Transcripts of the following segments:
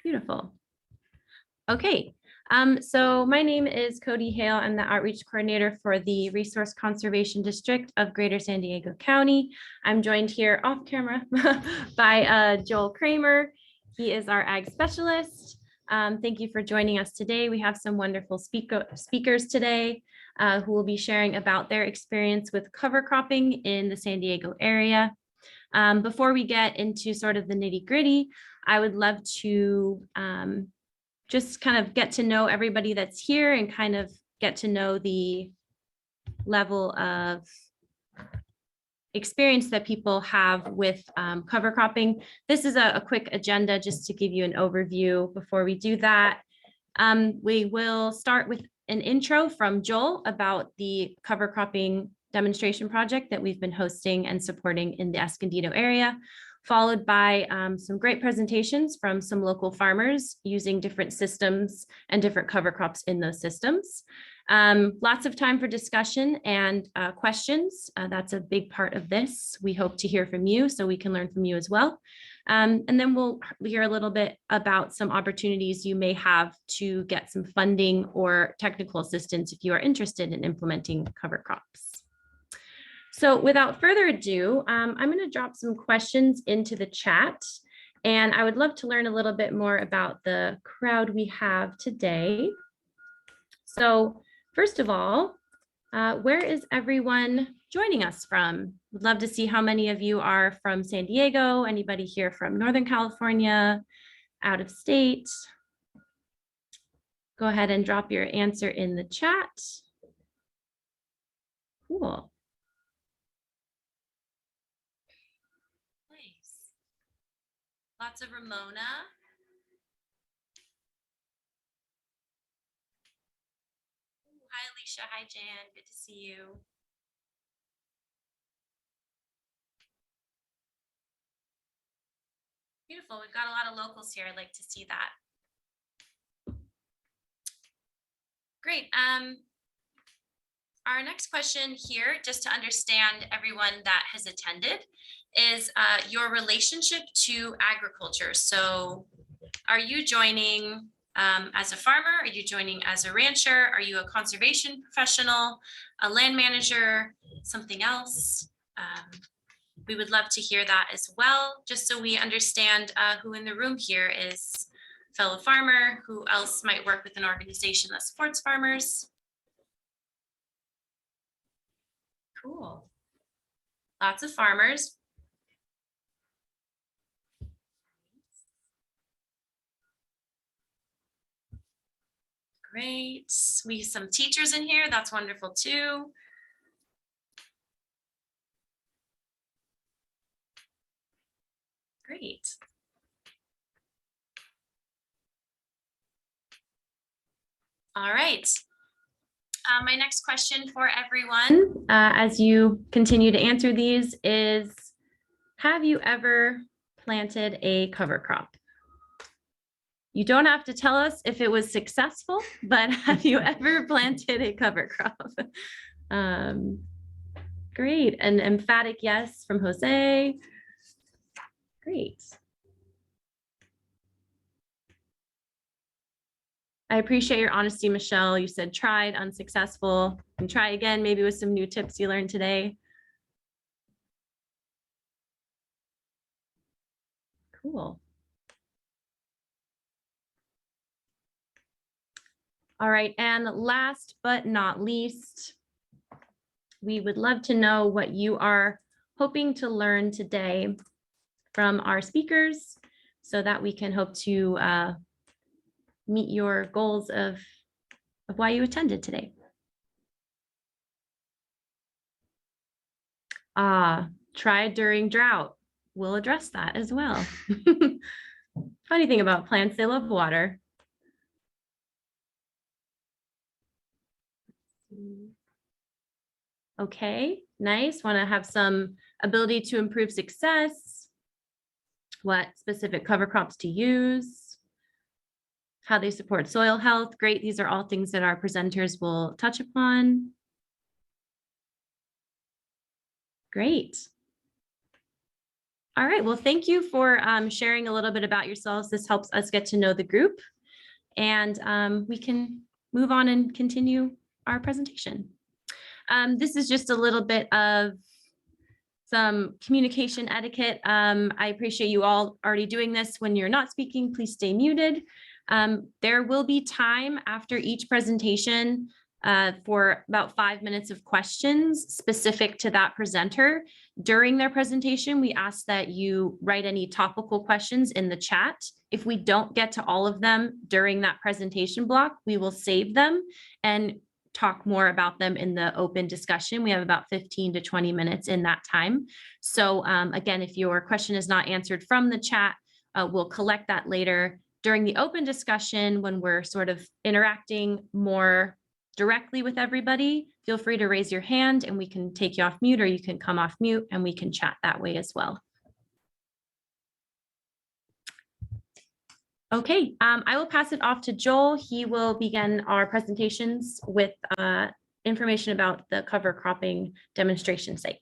Beautiful. Okay, so my name is Cody Hale. I'm the outreach coordinator for the Resource Conservation District of Greater San Diego County. I'm joined here off camera by Joel Kramer. He is our ag specialist. Thank you for joining us today. We have some wonderful speakers today who will be sharing about their experience with cover cropping in the San Diego area. Before we get into sort of the nitty-gritty, I would love to just kind of get to know everybody that's here and kind of get to know the level of experience that people have with cover cropping. This is a quick agenda just to give you an overview. Before we do that, we will start with an intro from Joel about the cover cropping demonstration project that we've been hosting and supporting in the Escondido area, followed by some great presentations from some local farmers using different systems and different cover crops in those systems. Lots of time for discussion and questions. That's a big part of this. We hope to hear from you so we can learn from you as well. And then we'll hear a little bit about some opportunities you may have to get some funding or technical assistance if you are interested in implementing cover crops. So without further ado, I'm going to drop some questions into the chat, and I would love to learn a little bit more about the crowd we have today. So first of all, where is everyone joining us from? Would love to see how many of you are from San Diego, anybody here from Northern California, out of state. Go ahead and drop your answer in the chat. Cool. Lots of Ramona. Hi, Alicia. Hi, Jan. Good to see you. Beautiful. We've got a lot of locals here. I'd like to see that. Great. Our next question here, just to understand everyone that has attended, is your relationship to agriculture. So are you joining as a farmer? Are you joining as a rancher? Are you a conservation professional, a land manager, something else? We would love to hear that as well, just so we understand who in the room here is a fellow farmer, who else might work with an organization that supports farmers. Cool. Lots of farmers. Great. We have some teachers in here. That's wonderful too. Great. All right. My next question for everyone, as you continue to answer these, is, have you ever planted a cover crop? You don't have to tell us if it was successful, but have you ever planted a cover crop? Great. An emphatic yes from Jose. Great. I appreciate your honesty, Michelle. You said tried, unsuccessful, and try again, maybe with some new tips you learned today. Cool. All right, and last but not least, we would love to know what you are hoping to learn today from our speakers so that we can hope to meet your goals of why you attended today. Tried during drought. We'll address that as well. Funny thing about plants, they love water. Okay, nice. Want to have some ability to improve success, what specific cover crops to use, how they support soil health. Great. These are all things that our presenters will touch upon. Great. All right, well, thank you for sharing a little bit about yourselves. This helps us get to know the group, and we can move on and continue our presentation. This is just a little bit of some communication etiquette. I appreciate you all already doing this. When you're not speaking, please stay muted. There will be time after each presentation for about 5 minutes of questions specific to that presenter. During their presentation, we ask that you write any topical questions in the chat. If we don't get to all of them during that presentation block, we will save them and talk more about them in the open discussion. We have about 15 to 20 minutes in that time. So again, if your question is not answered from the chat, we'll collect that later. During the open discussion, when we're sort of interacting more directly with everybody, feel free to raise your hand and we can take you off mute, or you can come off mute and we can chat that way as well. Okay, I will pass it off to Joel. He will begin our presentations with information about the cover cropping demonstration site.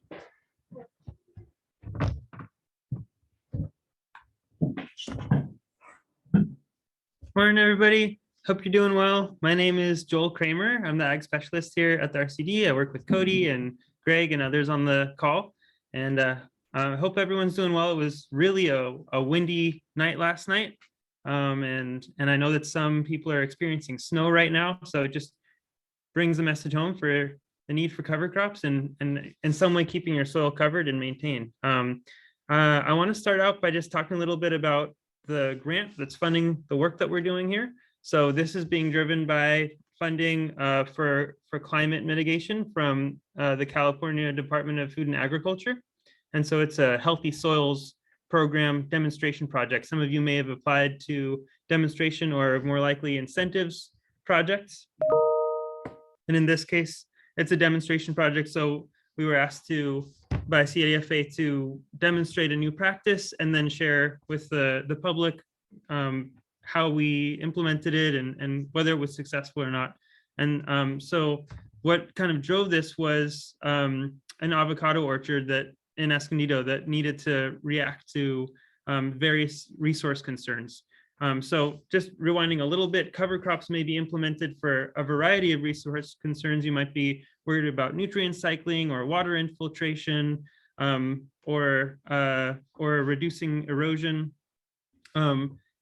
Morning, everybody. Hope you're doing well. My name is Joel Kramer. I'm the ag specialist here at the RCD. I work with Cody and Greg and others on the call. And I hope everyone's doing well. It was really a windy night last night. And I know that some people are experiencing snow right now. So it just brings the message home for the need for cover crops and in some way keeping your soil covered and maintained. I want to start out by just talking a little bit about the grant that's funding the work that we're doing here. So this is being driven by funding for climate mitigation from the California Department of Food and Agriculture. And so it's a Healthy Soils program demonstration project. Some of you may have applied to demonstration or more likely incentives projects. And in this case, it's a demonstration project. So we were asked by CDFA to demonstrate a new practice and then share with the public how we implemented it and whether it was successful or not. And so what kind of drove this was an avocado orchard that in Escondido that needed to react to various resource concerns. So just rewinding a little bit, cover crops may be implemented for a variety of resource concerns. You might be worried about nutrient cycling or water infiltration or reducing erosion.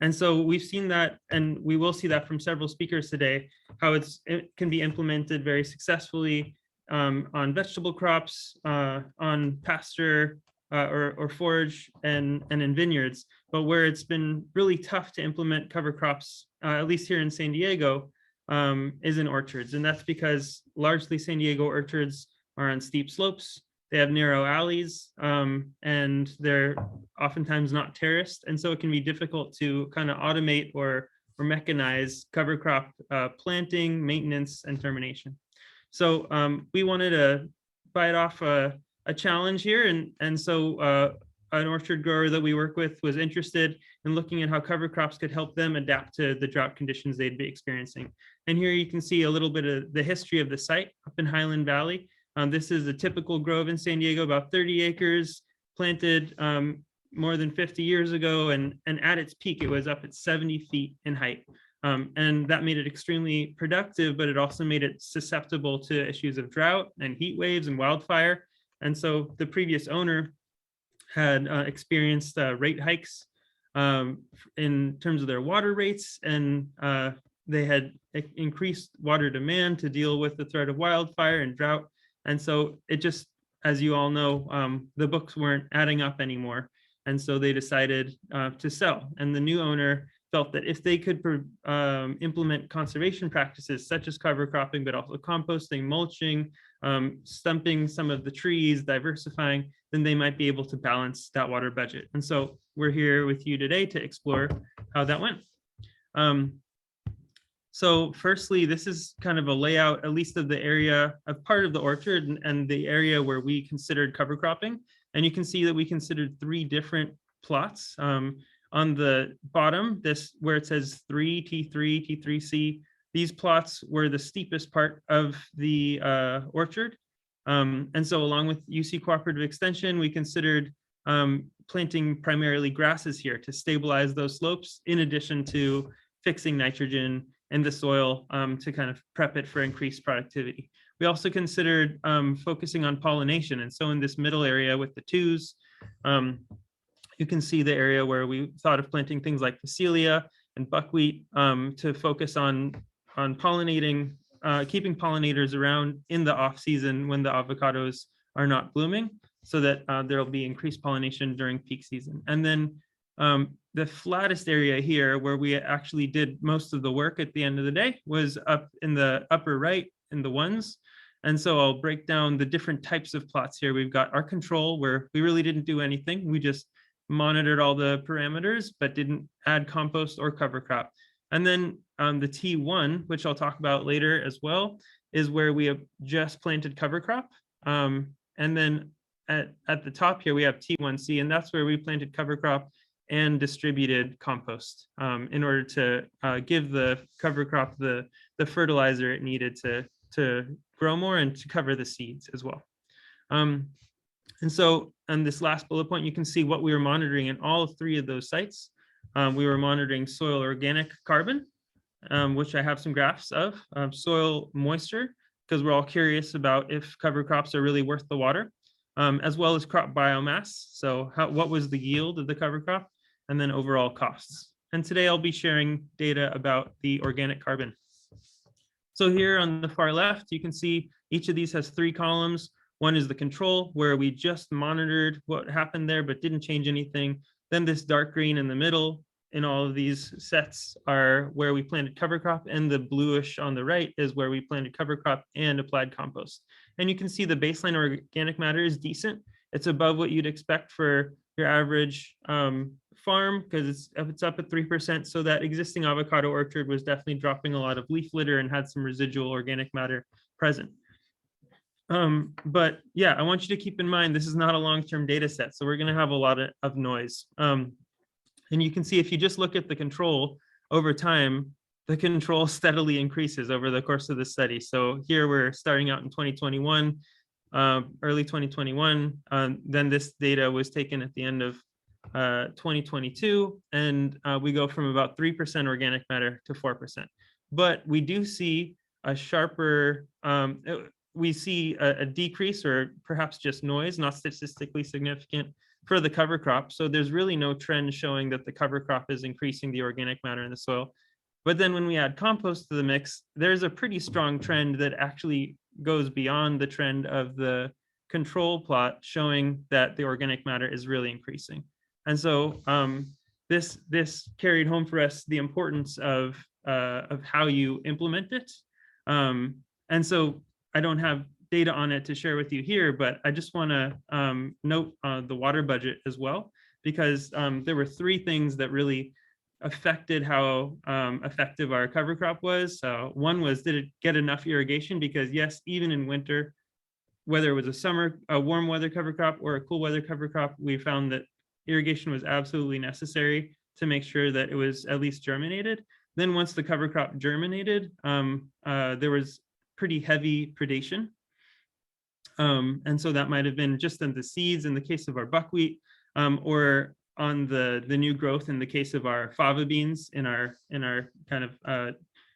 And so we've seen that, and we will see that from several speakers today, how it can be implemented very successfully on vegetable crops, on pasture or forage, and in vineyards. But where it's been really tough to implement cover crops, at least here in San Diego, is in orchards. And that's because largely San Diego orchards are on steep slopes. They have narrow alleys, and they're oftentimes not terraced. And so it can be difficult to kind of automate or mechanize cover crop planting, maintenance, and termination. So we wanted to bite off a challenge here. And so an orchard grower that we work with was interested in looking at how cover crops could help them adapt to the drought conditions they'd be experiencing. And here you can see a little bit of the history of the site up in Highland Valley. This is a typical grove in San Diego, about 30 acres, planted more than 50 years ago. And at its peak, it was up at 70 feet in height. And that made it extremely productive, but it also made it susceptible to issues of drought and heat waves and wildfire. And so the previous owner had experienced rate hikes in terms of their water rates, and they had increased water demand to deal with the threat of wildfire and drought. And so it just, as you all know, the books weren't adding up anymore. And so they decided to sell. And the new owner felt that if they could implement conservation practices such as cover cropping, but also composting, mulching, stumping some of the trees, diversifying, then they might be able to balance that water budget. And so we're here with you today to explore how that went. So firstly, this is kind of a layout, at least of the area of part of the orchard and the area where we considered cover cropping. And you can see that we considered 3 different plots. On the bottom, this where it says 3, T3, T3C, these plots were the steepest part of the orchard. And so along with UC Cooperative Extension, we considered planting primarily grasses here to stabilize those slopes, in addition to fixing nitrogen in the soil to kind of prep it for increased productivity. We also considered focusing on pollination. And so in this middle area with the twos, you can see the area where we thought of planting things like Phacelia and buckwheat to focus on pollinating, keeping pollinators around in the off season when the avocados are not blooming, so that there'll be increased pollination during peak season. And then the flattest area here, where we actually did most of the work at the end of the day, was up in the upper right in the ones. And so I'll break down the different types of plots here. We've got our control, where we really didn't do anything. We just monitored all the parameters, but didn't add compost or cover crop. And then the T1, which I'll talk about later as well, is where we have just planted cover crop. And then at the top here, we have T1C, and that's where we planted cover crop and distributed compost in order to give the cover crop the fertilizer it needed to grow more and to cover the seeds as well. And so on this last bullet point, you can see what we were monitoring in all three of those sites. We were monitoring soil organic carbon, which I have some graphs of, soil moisture, because we're all curious about if cover crops are really worth the water, as well as crop biomass. So what was the yield of the cover crop, and then overall costs. And today I'll be sharing data about the organic carbon. So here on the far left, you can see each of these has 3 columns. One is the control, where we just monitored what happened there, but didn't change anything. Then this dark green in the middle in all of these sets are where we planted cover crop, and the bluish on the right is where we planted cover crop and applied compost. And you can see the baseline organic matter is decent. It's above what you'd expect for your average farm, because it's up at 3%. So that existing avocado orchard was definitely dropping a lot of leaf litter and had some residual organic matter present. But yeah, I want you to keep in mind, this is not a long-term data set, so we're going to have a lot of noise. And you can see if you just look at the control over time, the control steadily increases over the course of the study. So here we're starting out in 2021, early 2021. Then this data was taken at the end of 2022, and we go from about 3% organic matter to 4%. But we do see a sharper, we see a decrease, or perhaps just noise, not statistically significant, for the cover crop. So there's really no trend showing that the cover crop is increasing the organic matter in the soil. But then when we add compost to the mix, there's a pretty strong trend that actually goes beyond the trend of the control plot, showing that the organic matter is really increasing. And so this carried home for us the importance of how you implement it. And so I don't have data on it to share with you here, but I just want to note the water budget as well, because there were 3 things that really affected how effective our cover crop was. One was, did it get enough irrigation? Because yes, even in winter, whether it was a warm weather cover crop or a cool weather cover crop, we found that irrigation was absolutely necessary to make sure that it was at least germinated. Then once the cover crop germinated, there was pretty heavy predation. And so that might have been just in the seeds in the case of our buckwheat, or on the new growth in the case of our fava beans in our kind of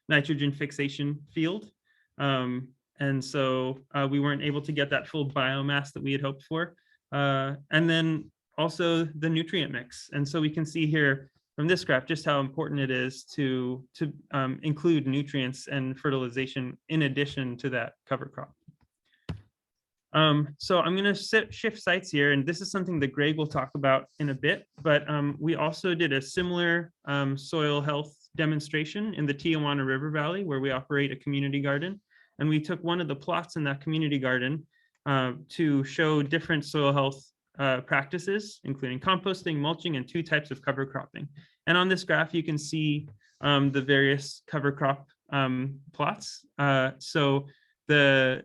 nitrogen fixation field. And so we weren't able to get that full biomass that we had hoped for. And then also the nutrient mix. And so we can see here from this graph just how important it is to include nutrients and fertilization in addition to that cover crop. So I'm going to shift sites here, and this is something that Greg will talk about in a bit, but we also did a similar soil health demonstration in the Tijuana River Valley, where we operate a community garden. And we took one of the plots in that community garden to show different soil health practices, including composting, mulching, and 2 types of cover cropping. And on this graph, you can see the various cover crop plots. So the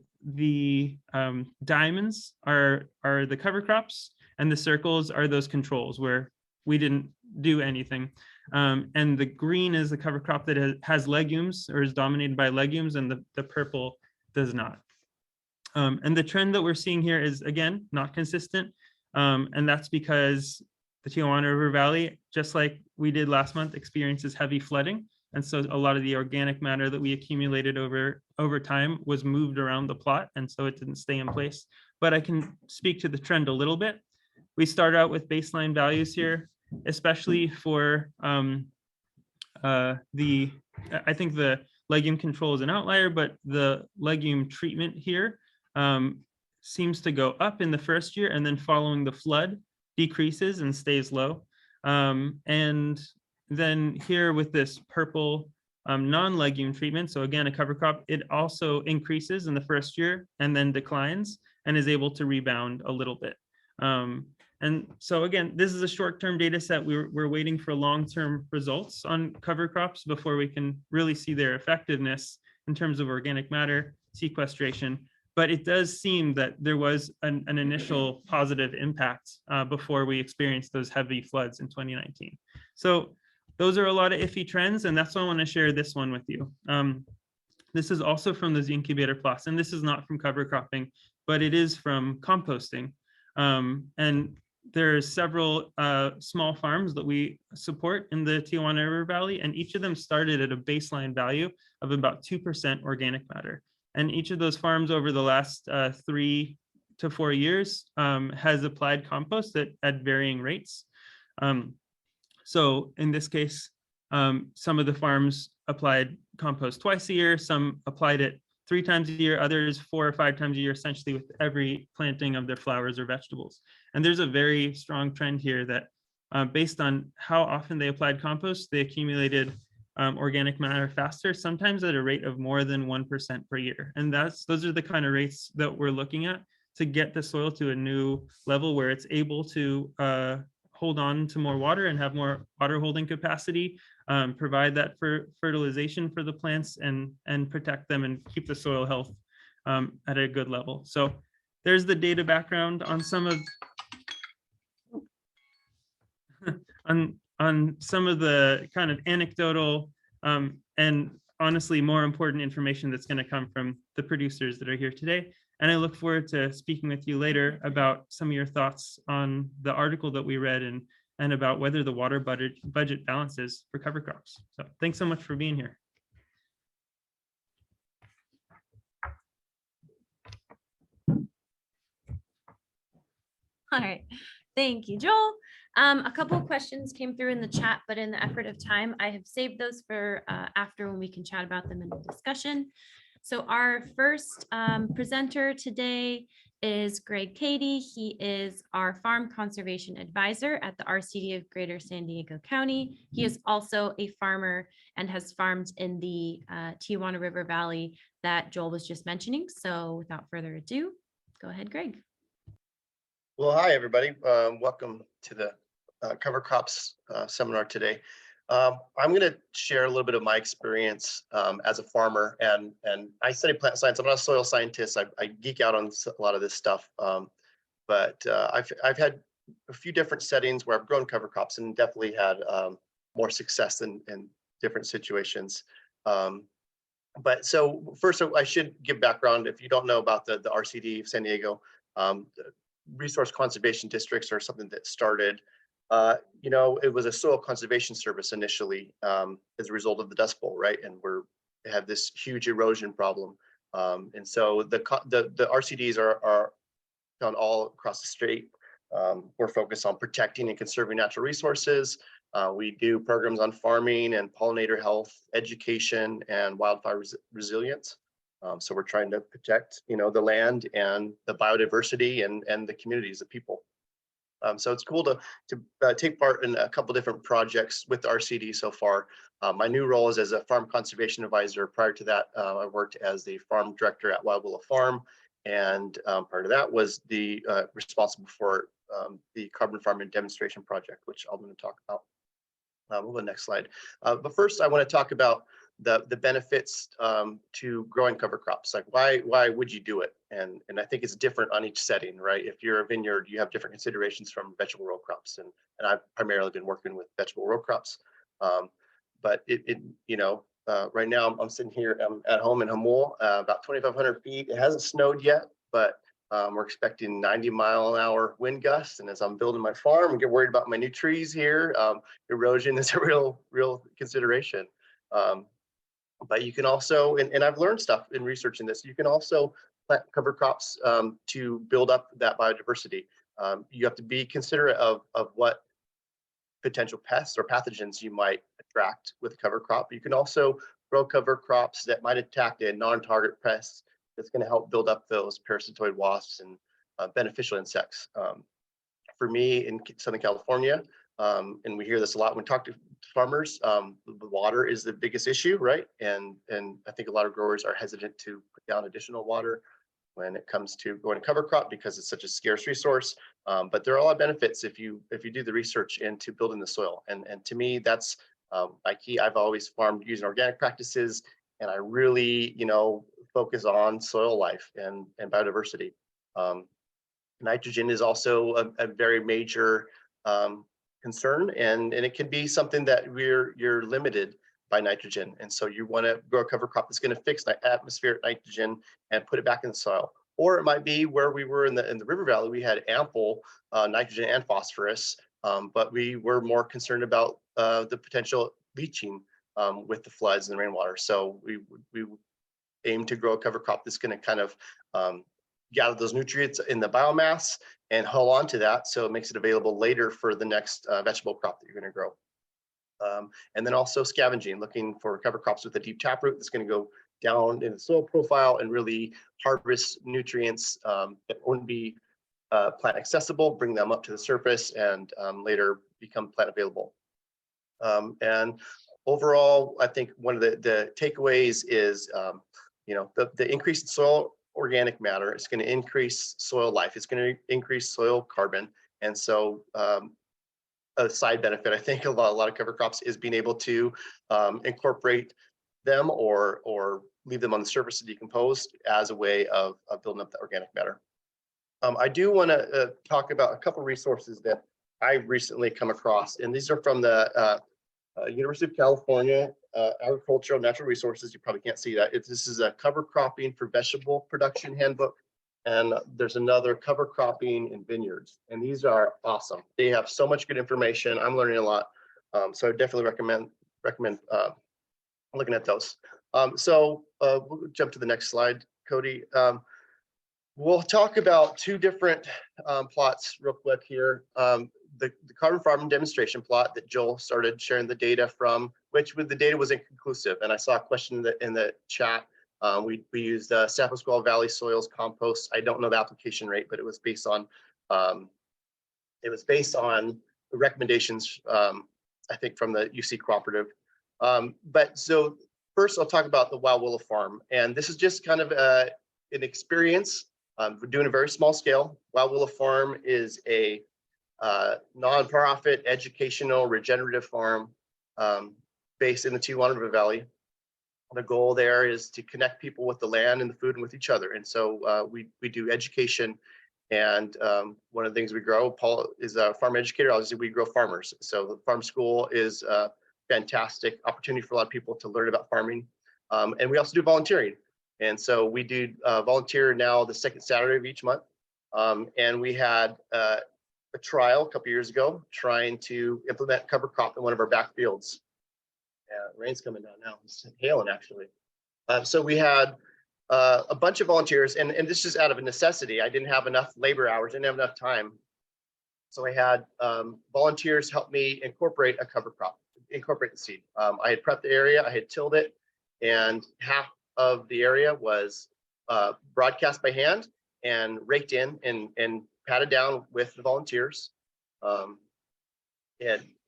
diamonds are the cover crops, and the circles are those controls where we didn't do anything. And the green is the cover crop that has legumes or is dominated by legumes, and the purple does not. And the trend that we're seeing here is, again, not consistent. And that's because the Tijuana River Valley, just like we did last month, experiences heavy flooding. And so a lot of the organic matter that we accumulated over time was moved around the plot, and so it didn't stay in place. But I can speak to the trend a little bit. We start out with baseline values here, especially for I think the legume control is an outlier, but the legume treatment here seems to go up in the first year, and then following the flood decreases and stays low. And then here with this purple non-legume treatment, so again, a cover crop, it also increases in the first year and then declines and is able to rebound a little bit. And so again, this is a short-term data set. We're waiting for long-term results on cover crops before we can really see their effectiveness in terms of organic matter sequestration. But it does seem that there was an initial positive impact before we experienced those heavy floods in 2019. So those are a lot of iffy trends, and that's why I want to share this one with you. This is also from the incubator plots, and this is not from cover cropping, but it is from composting. And there are several small farms that we support in the Tijuana River Valley, and each of them started at a baseline value of about 2% organic matter. And each of those farms over the last 3 to 4 years has applied compost at varying rates. So in this case, some of the farms applied compost twice a year, some applied it 3 times a year, others 4 or 5 times a year, essentially with every planting of their flowers or vegetables. And there's a very strong trend here that based on how often they applied compost, they accumulated organic matter faster, sometimes at a rate of more than 1% per year. And those are the kind of rates that we're looking at to get the soil to a new level where it's able to hold on to more water and have more water holding capacity, provide that for fertilization for the plants, and protect them and keep the soil health at a good level. So there's the data background on some of on some of the kind of anecdotal and honestly more important information that's going to come from the producers that are here today. And I look forward to speaking with you later about some of your thoughts on the article that we read and about whether the water budget balances for cover crops. So thanks so much for being here. All right, thank you, Joel. A couple of questions came through in the chat, but in the effort of time, I have saved those for after when we can chat about them in the discussion. So our first presenter today is Greg Cady. He is our Farm Conservation Advisor at the RCD of Greater San Diego County. He is also a farmer and has farmed in the Tijuana River Valley that Joel was just mentioning. So without further ado, go ahead, Greg. Well, hi, everybody. Welcome to the Cover Crops seminar today. I'm going to share a little bit of my experience as a farmer, and I study plant science. I'm not a soil scientist. I geek out on a lot of this stuff, but I've had a few different settings where I've grown cover crops and definitely had more success in different situations. But so first, I should give background. If you don't know about the RCD of San Diego, resource conservation districts are something that started, it was a soil conservation service initially as a result of the Dust Bowl, right? And we have this huge erosion problem. And so the RCDs are found all across the state. We're focused on protecting and conserving natural resources. We do programs on farming and pollinator health, education, and wildfire resilience. So we're trying to protect, the land and the biodiversity and the communities of people. So it's cool to take part in a couple different projects with the RCD so far. My new role is as a farm conservation advisor. Prior to that, I worked as the farm director at Wild Willow Farm, and part of that was the responsible for the carbon farming demonstration project, which I'm going to talk about. We'll go to the next slide. But first, I want to talk about the benefits to growing cover crops. Like why would you do it? And I think it's different on each setting, right? If you're a vineyard, you have different considerations from vegetable row crops, and I've primarily been working with vegetable row crops. But right now I'm sitting here at home in Hamul, about 2,500 feet. It hasn't snowed yet, but We're expecting 90-mile-an-hour wind gusts. And as I'm building my farm and get worried about my new trees here, erosion is a real consideration. But you can also, and I've learned stuff in researching this, you can also plant cover crops to build up that biodiversity. You have to be considerate of what potential pests or pathogens you might attract with a cover crop. You can also grow cover crops that might attack a non-target pest that's going to help build up those parasitoid wasps and beneficial insects. For me in Southern California, and we hear this a lot when we talk to farmers, the water is the biggest issue, right? And I think a lot of growers are hesitant to put down additional water when it comes to growing a cover crop because it's such a scarce resource. But there are a lot of benefits if you do the research into building the soil. And to me, that's my key. I've always farmed using organic practices, and I really, focus on soil life and biodiversity. Nitrogen is also a very major concern, and it can be something that you're limited by nitrogen. And so you want to grow a cover crop that's going to fix atmospheric nitrogen and put it back in the soil. Or it might be where we were in the river valley, we had ample nitrogen and phosphorus, but we were more concerned about the potential leaching with the floods and rainwater. So we aim to grow a cover crop that's going to kind of gather those nutrients in the biomass and hold on to that, so it makes it available later for the next vegetable crop that you're going to grow. And then also scavenging, looking for cover crops with a deep taproot that's going to go down in the soil profile and really harvest nutrients that wouldn't be plant accessible, bring them up to the surface, and later become plant available. And overall, I think one of the takeaways is, the increase in soil organic matter is going to increase soil life. It's going to increase soil carbon. And so a side benefit, I think, a lot of cover crops is being able to incorporate them or leave them on the surface to decompose as a way of building up the organic matter. I do want to talk about a couple of resources that I've recently come across, and these are from the University of California Agricultural Natural Resources. You probably can't see that. This is a cover cropping for vegetable production handbook. And there's another cover cropping in vineyards. And these are awesome. They have so much good information. I'm learning a lot. So I definitely recommend looking at those. We'll jump to the next slide, Cody. We'll talk about two different plots real quick here. The carbon farming demonstration plot that Joel started sharing the data from, which the data was inconclusive. And I saw a question in the chat. We used Sapasquale Valley soils compost. I don't know the application rate, but it was based on the recommendations, I think, from the UC cooperative. But so first, I'll talk about the Wild Willow Farm, and this is just kind of an experience. We're doing a very small scale. Wild Willow Farm is a nonprofit educational regenerative farm based in the Tijuana River Valley. The goal there is to connect people with the land and the food and with each other. And so we do education. And one of the things we grow, Paul is a farm educator. Obviously, we grow farmers. So the farm school is a fantastic opportunity for a lot of people to learn about farming. And we also do volunteering. And so we do volunteer now the second Saturday of each month. And we had a trial a couple years ago trying to implement cover crop in one of our back fields. Rain's coming down now. It's hailing, actually. So we had a bunch of volunteers, and this is out of a necessity. I didn't have enough labor hours, didn't have enough time. So I had volunteers help me incorporate a cover crop, incorporate the seed. I had prepped the area, I had tilled it, and half of the area was broadcast by hand and raked in and patted down with the volunteers.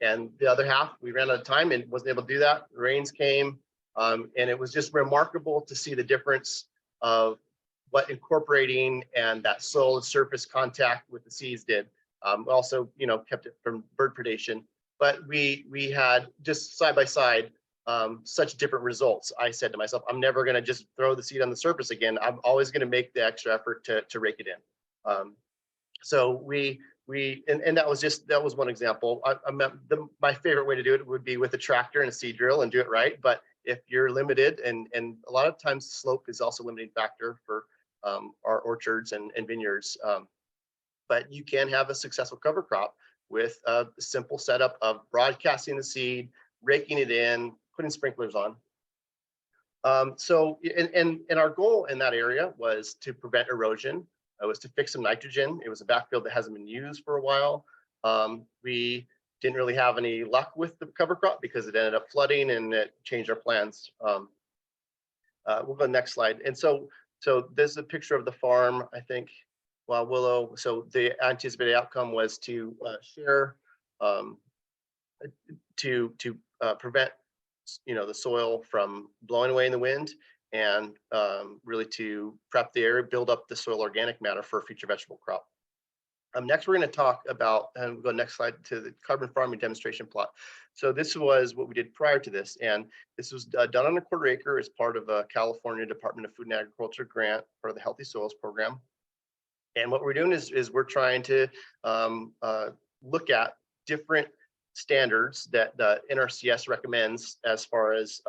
And the other half, we ran out of time and wasn't able to do that. The rains came, and it was just remarkable to see the difference of what incorporating and that soil and surface contact with the seeds did. Also, kept it from bird predation. But we had just side by side such different results. I said to myself, I'm never going to just throw the seed on the surface again. I'm always going to make the extra effort to rake it in. So that was one example. My favorite way to do it would be with a tractor and a seed drill and do it right. But if you're limited, and a lot of times slope is also a limiting factor for our orchards and vineyards. But you can have a successful cover crop with a simple setup of broadcasting the seed, raking it in, putting sprinklers on. And our goal in that area was to prevent erosion. It was to fix some nitrogen. It was a backfield that hasn't been used for a while. We didn't really have any luck with the cover crop because it ended up flooding and it changed our plans. We'll go next slide. And so there's a picture of the farm, I think, well, Willow. So the anticipated outcome was to share, to prevent, the soil from blowing away in the wind, and really to prep the area, build up the soil organic matter for a future vegetable crop. Next, we're going to talk about, and we'll go next slide, to the carbon farming demonstration plot. So this was what we did prior to this, and this was done on a 1/4 acre as part of a California Department of Food and Agriculture grant for the Healthy Soils program. And what we're doing is we're trying to look at different standards that the NRCS recommends as far as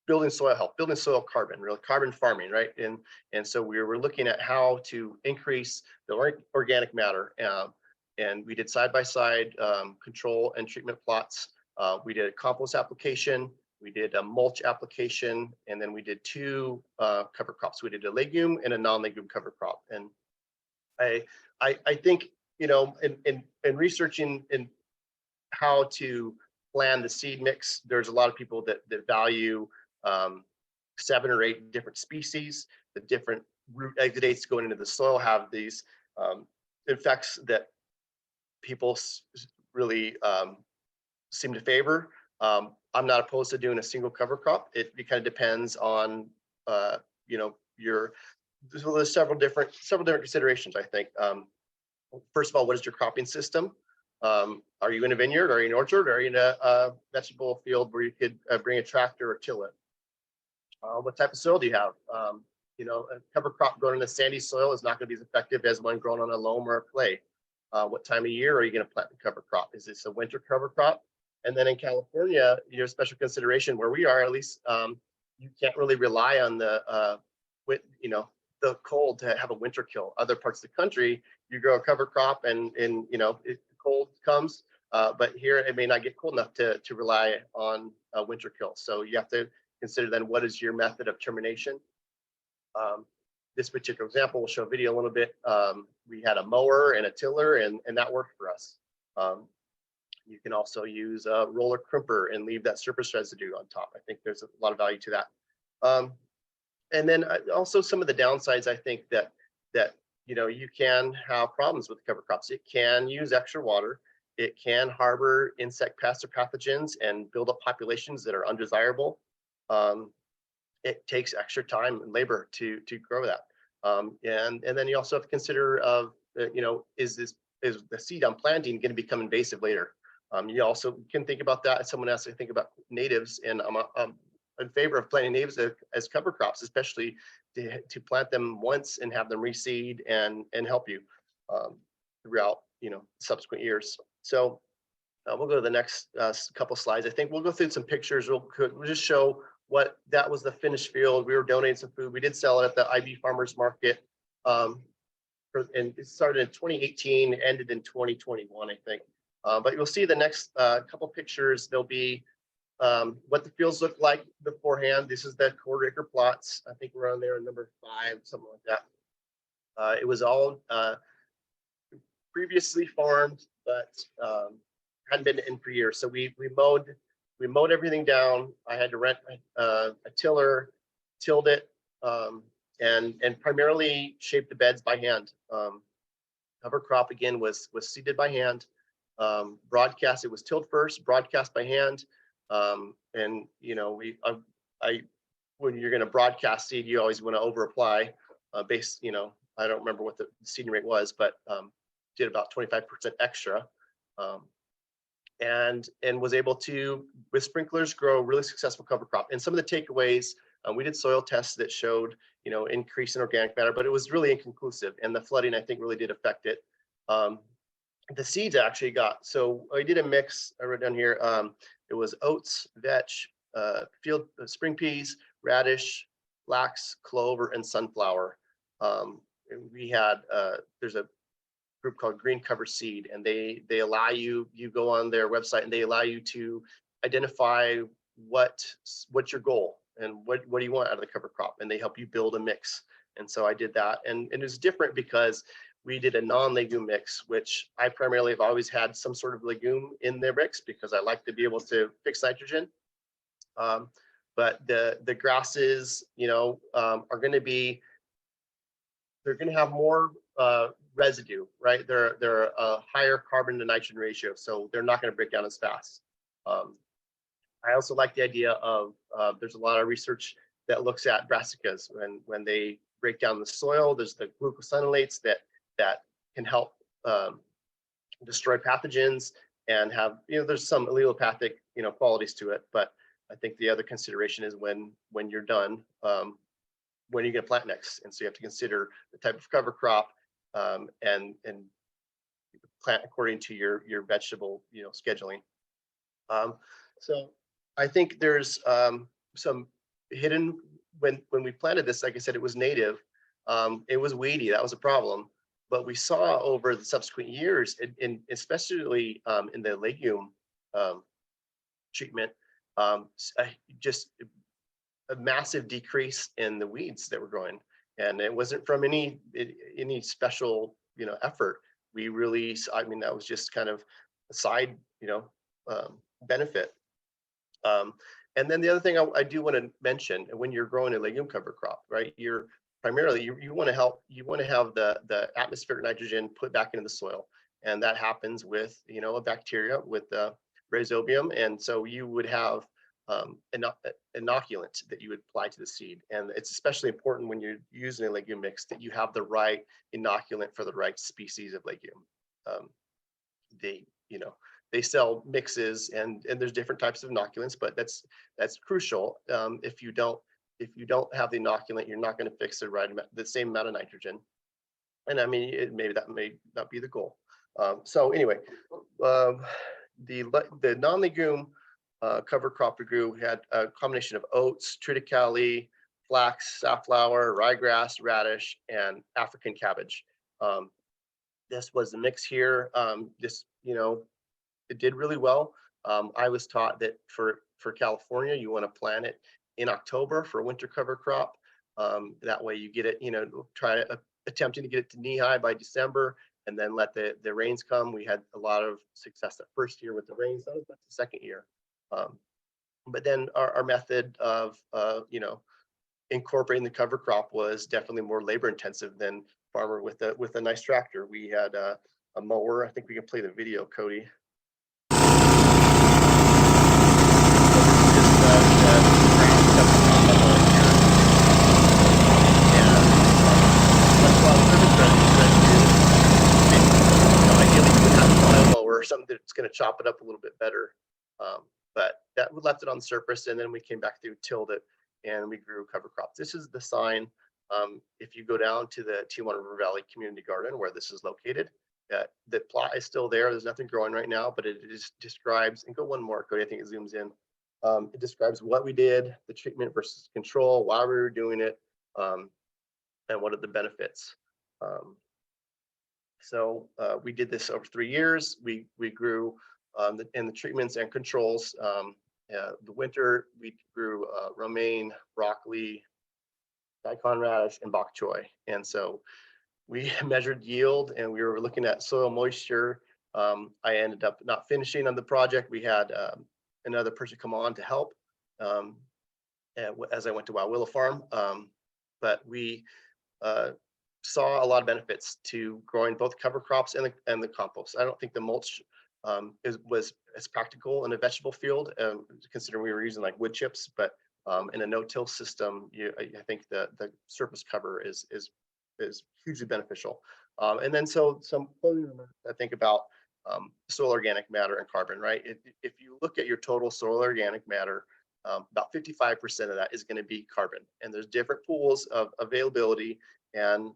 building soil health, building soil carbon, real carbon farming, right? And so we were looking at how to increase the organic matter, and we did side-by-side control and treatment plots. We did a compost application, we did a mulch application, and then we did 2 cover crops. We did a legume and a non-legume cover crop. And I think, in researching in how to plan the seed mix, there's a lot of people that value 7 or 8 different species. The different root exudates going into the soil have these effects that people really seem to favor. I'm not opposed to doing a single cover crop. It kind of depends on there's several different considerations, I think. First of all, what is your cropping system? Are you in a vineyard? Are you in an orchard? Are you in a vegetable field where you could bring a tractor or till it? What type of soil do you have? A cover crop grown in a sandy soil is not going to be as effective as one grown on a loam or a clay. What time of year are you going to plant the cover crop? Is this a winter cover crop? And then in California, your special consideration where we are, at least, you can't really rely on the cold to have a winter kill. Other parts of the country, you grow a cover crop and the cold comes, but here it may not get cold enough to rely on a winter kill. So you have to consider then what is your method of termination. This particular example, we'll show a video a little bit. We had a mower and a tiller, and that worked for us. You can also use a roller crimper and leave that surface residue on top. I think there's a lot of value to that. And then also some of the downsides, I think that you can have problems with cover crops. It can use extra water. It can harbor insect pests or pathogens and build up populations that are undesirable. It takes extra time and labor to grow that. And then you also have to consider is the seed I'm planting going to become invasive later? You also can think about that. Someone has to think about natives, and I'm in favor of planting natives as cover crops, especially to plant them once and have them reseed and help you throughout subsequent years. So we'll go to the next couple slides. I think we'll go through some pictures. We'll just show what that was the finished field. We were donating some food. We did sell it at the IB Farmers Market, and it started in 2018, ended in 2021, I think. But you'll see the next couple pictures. There'll be what the fields look like beforehand. This is the 1/4 acre plots. I think we're on there number 5, something like that. It was all previously farmed, but hadn't been in for years. So we mowed everything down. I had to rent a tiller, tilled it, and primarily shaped the beds by hand. Cover crop again was seeded by hand. Broadcast, it was tilled first, broadcast by hand. And when you're going to broadcast seed, you always want to over apply. I don't remember what the seeding rate was, but did about 25% extra. And was able to, with sprinklers, grow a really successful cover crop. And some of the takeaways, we did soil tests that showed, increase in organic matter, but it was really inconclusive. And the flooding, I think, really did affect it. The seeds actually so I did a mix, I wrote down here, it was oats, vetch, field spring peas, radish, flax, clover, and sunflower. And we had there's a group called Green Cover Seed, and they allow you go on their website and they allow you to identify what's your goal and what do you want out of the cover crop, and they help you build a mix. And so I did that, and it's different because we did a non-legume mix, which I primarily have always had some sort of legume in their mix because I like to be able to fix nitrogen. But the grasses, are going to be, they're going to have more residue, right? They're a higher carbon to nitrogen ratio, so they're not going to break down as fast. I also like the idea of there's a lot of research that looks at brassicas when they break down the soil. There's the glucosinolates that can help destroy pathogens and have, there's some allelopathic qualities to it. But I think the other consideration is when you're done, when you're going to plant next. And so you have to consider the type of cover crop and plant according to your vegetable scheduling. So I think there's some hidden, when we planted this, like I said, it was native. It was weedy, that was a problem. But we saw over the subsequent years, especially in the legume treatment, just a massive decrease in the weeds that were growing. And it wasn't from any special effort. We really, that was just kind of a side benefit. And then the other thing I do want to mention, when you're growing a legume cover crop, right, you're primarily you want to have the atmospheric nitrogen put back into the soil, and that happens with a bacteria, with the rhizobium. And so you would have inoculant that you would apply to the seed, and it's especially important when you're using a legume mix that you have the right inoculant for the right species of legume. They sell mixes, and there's different types of inoculants, but that's crucial. If you don't have the inoculant, you're not going to fix the same amount of nitrogen. And maybe that may not be the goal. So anyway, the non-legume cover crop we grew had a combination of oats, triticale, flax, safflower, ryegrass, radish, and African cabbage. This was the mix here. It did really well. I was taught that for California, you want to plant it in October for a winter cover crop. That way you get it, try attempting to get it to knee high by December, and then let the rains come. We had a lot of success that first year with the rains. That was about the second year. But then our method of incorporating the cover crop was definitely more labor intensive than farmer with a nice tractor. We had a mower. I think we can play the video, Cody. Or something that's going to chop it up a little bit better, but that we left it on the surface, and then we came back through, tilled it, and we grew cover crops. This is the sign. If you go down to the Tijuana River Valley Community Garden, where this is located, the plot is still there. There's nothing growing right now, but it just describes, and go one more, Cody, I think it zooms in. It describes what we did, the treatment versus control, why we were doing it, and what are the benefits. So we did this over 3 years. We grew in the treatments and controls. The winter, we grew romaine, broccoli, daikon radish, and bok choy. And so we measured yield, and we were looking at soil moisture. I ended up not finishing on the project. We had another person come on to help as I went to Wild Willow Farm. But we saw a lot of benefits to growing both cover crops and the compost. I don't think the mulch was as practical in a vegetable field, considering we were using like wood chips, but in a no-till system, I think the surface cover is hugely beneficial. And then so some I think about soil organic matter and carbon, right? If you look at your total soil organic matter, about 55% of that is going to be carbon, and there's different pools of availability and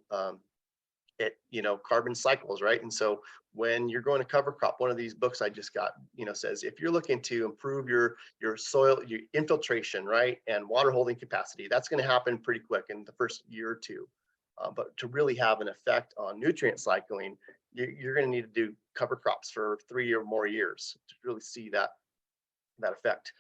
it, carbon cycles, right? And so when you're going to cover crop, one of these books I just got, says if you're looking to improve your soil, your infiltration, right, and water holding capacity, that's going to happen pretty quick in the first year or two. But to really have an effect on nutrient cycling, you're going to need to do cover crops for 3 or more years to really see that effect.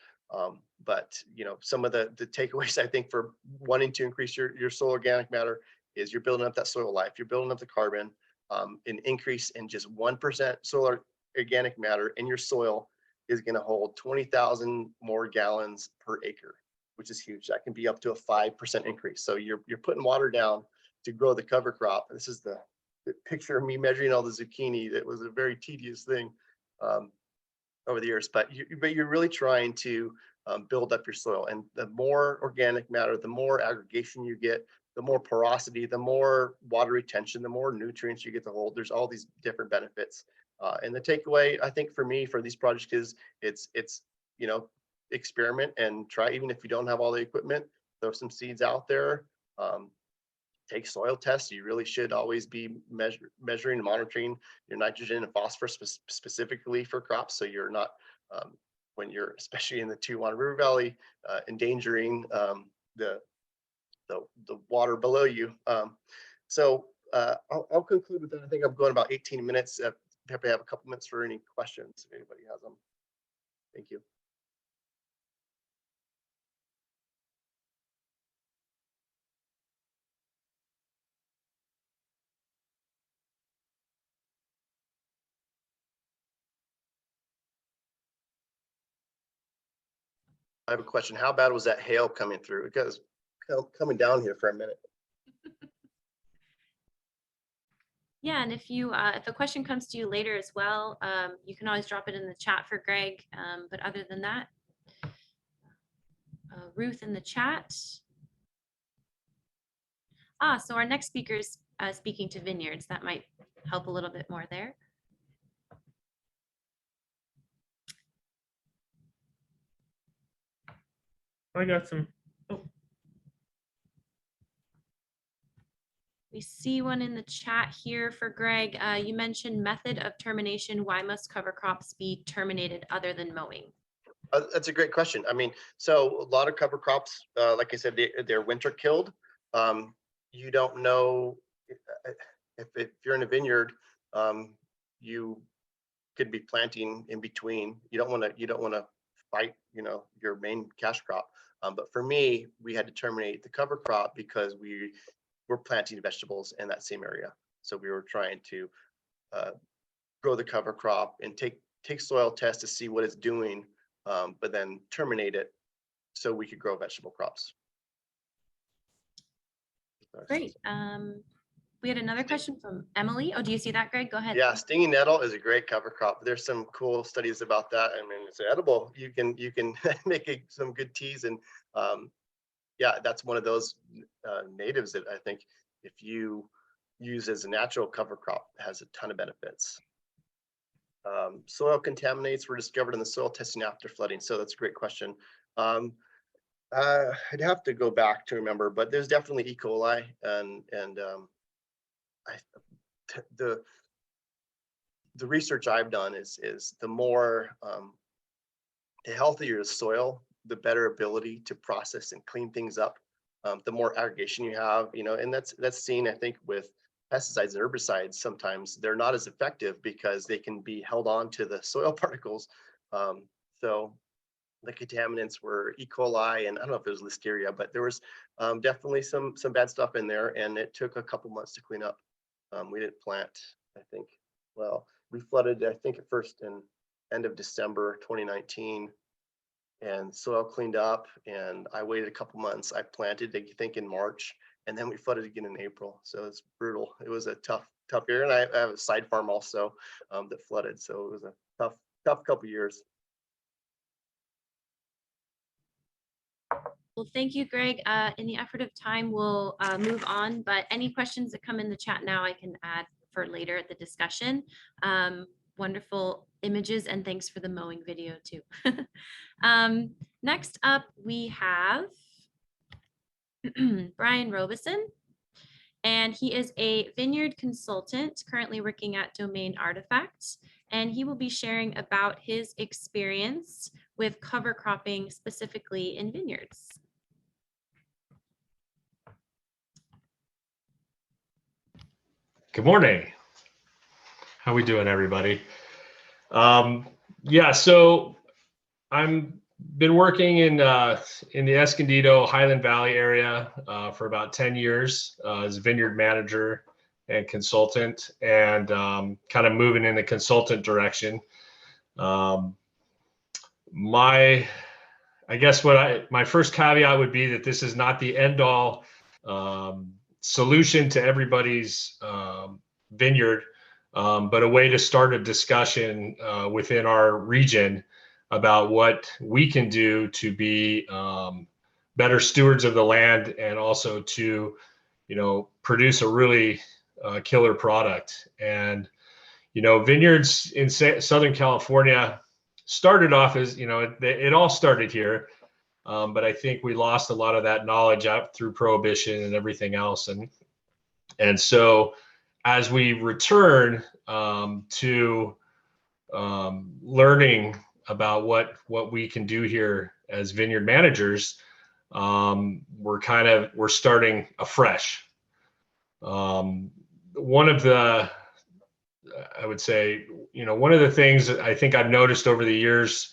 But some of the takeaways I think for wanting to increase your soil organic matter is you're building up that soil life, you're building up the carbon. An increase in just 1% soil organic matter in your soil is going to hold 20,000 more gallons per acre, which is huge. That can be up to a 5% increase. So you're putting water down to grow the cover crop. This is the picture of me measuring all the zucchini. That was a very tedious thing over the years, but you're really trying to build up your soil. And the more organic matter, the more aggregation you get, the more porosity, the more water retention, the more nutrients you get to hold. There's all these different benefits. And the takeaway, I think, for me, for these projects is it's experiment and try. Even if you don't have all the equipment, throw some seeds out there. Take soil tests. You really should always be measuring and monitoring your nitrogen and phosphorus specifically for crops, so you're not, when you're especially in the Tijuana River Valley, endangering the water below you. So I'll conclude with that. I think I'm going about 18 minutes. Happy to have a couple minutes for any questions if anybody has them. Thank you. I have a question. How bad was that hail coming through? Because coming down here for a minute. Yeah, and if a question comes to you later as well, you can always drop it in the chat for Greg. But other than that, Ruth in the chat. So our next speaker is speaking to vineyards. That might help a little bit more there. I got some. Oh. We see one in the chat here for Greg. You mentioned method of termination. Why must cover crops be terminated other than mowing? That's a great question. I mean, so a lot of cover crops, like I said, they're winter killed. You don't know if you're in a vineyard, you could be planting in between. You don't want to fight, your main cash crop. But for me, we had to terminate the cover crop because we were planting vegetables in that same area. So we were trying to grow the cover crop and take soil tests to see what it's doing, but then terminate it so we could grow vegetable crops. Great. We had another question from Emily. Oh, do you see that, Greg? Go ahead. Yeah, stinging nettle is a great cover crop. There's some cool studies about that. I mean, it's edible. You can make some good teas, and yeah, that's one of those natives that I think if you use as a natural cover crop has a ton of benefits. Soil contaminants were discovered in the soil testing after flooding. So that's a great question. I'd have to go back to remember, but there's definitely E. coli, and the research I've done is the more the healthier the soil, the better ability to process and clean things up. The more aggregation you have, and that's seen, I think, with pesticides and herbicides. Sometimes they're not as effective because they can be held on to the soil particles. So the contaminants were E. coli, and I don't know if it was listeria, but there was definitely some bad stuff in there, and it took a couple months to clean up. We didn't plant, I think, well, we flooded, I think, at first in end of December 2019, and soil cleaned up, and I waited a couple months. I planted, I think, in March, and then we flooded again in April. So it's brutal. It was a tough year, and I have a side farm also that flooded, so it was a tough couple years. Well, thank you, Greg. In the effort of time, we'll move on, but any questions that come in the chat now, I can add for later at the discussion. Wonderful images, and thanks for the mowing video too. Next up, we have Brian Robeson, And he is a vineyard consultant currently working at Domain Artifacts. And he will be sharing about his experience with cover cropping specifically in vineyards. Good morning. How we doing, everybody? Yeah, so I'm been working in the Escondido Highland Valley area for about 10 years as a vineyard manager and consultant, and kind of moving in the consultant direction. My first caveat would be that this is not the end all solution to everybody's vineyard, but a way to start a discussion within our region about what we can do to be better stewards of the land, and also to, produce a really killer product. And, vineyards in Southern California started off as, it all started here. But I think we lost a lot of that knowledge out through prohibition and everything else. And so as we return to learning about what we can do here as vineyard managers, we're starting afresh. One of the things that I think I've noticed over the years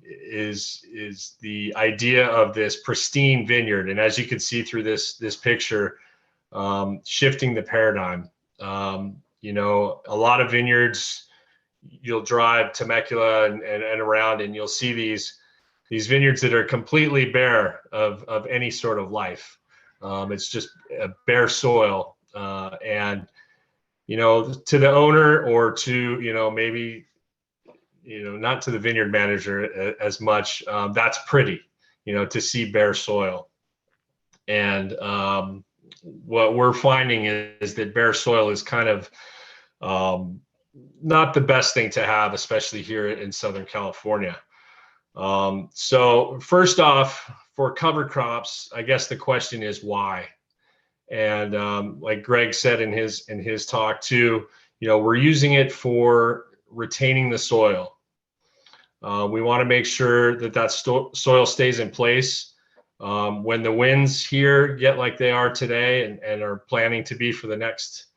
is the idea of this pristine vineyard. And as you can see through this picture, shifting the paradigm. A lot of vineyards, you'll drive Temecula and around, and you'll see these vineyards that are completely bare of any sort of life. It's just a bare soil. And, to the owner, or to, maybe, not to the vineyard manager as much, that's pretty, to see bare soil. And what we're finding is that bare soil is kind of not the best thing to have, especially here in Southern California. So first off, for cover crops, I guess the question is why? And like Greg said in his talk too, we're using it for retaining the soil. We want to make sure that soil stays in place. When the winds here get like they are today, and are planning to be for the next,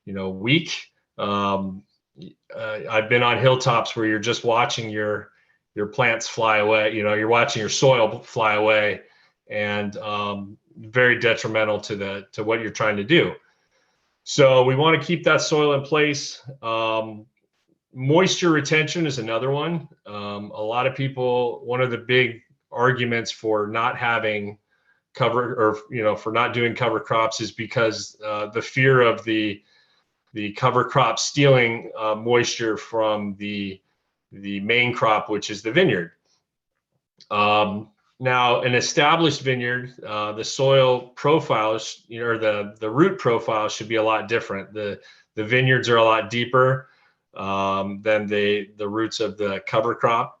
week, I've been on hilltops where you're just watching your plants fly away. You're watching your soil fly away, and very detrimental to what you're trying to do. So we want to keep that soil in place. Moisture retention is another one. A lot of people, one of the big arguments for not having cover, or for not doing cover crops, is because the fear of the cover crop stealing moisture from the main crop, which is the vineyard. Now, an established vineyard, the soil profiles, or the root profile should be a lot different. The vineyards are a lot deeper than the roots of the cover crop.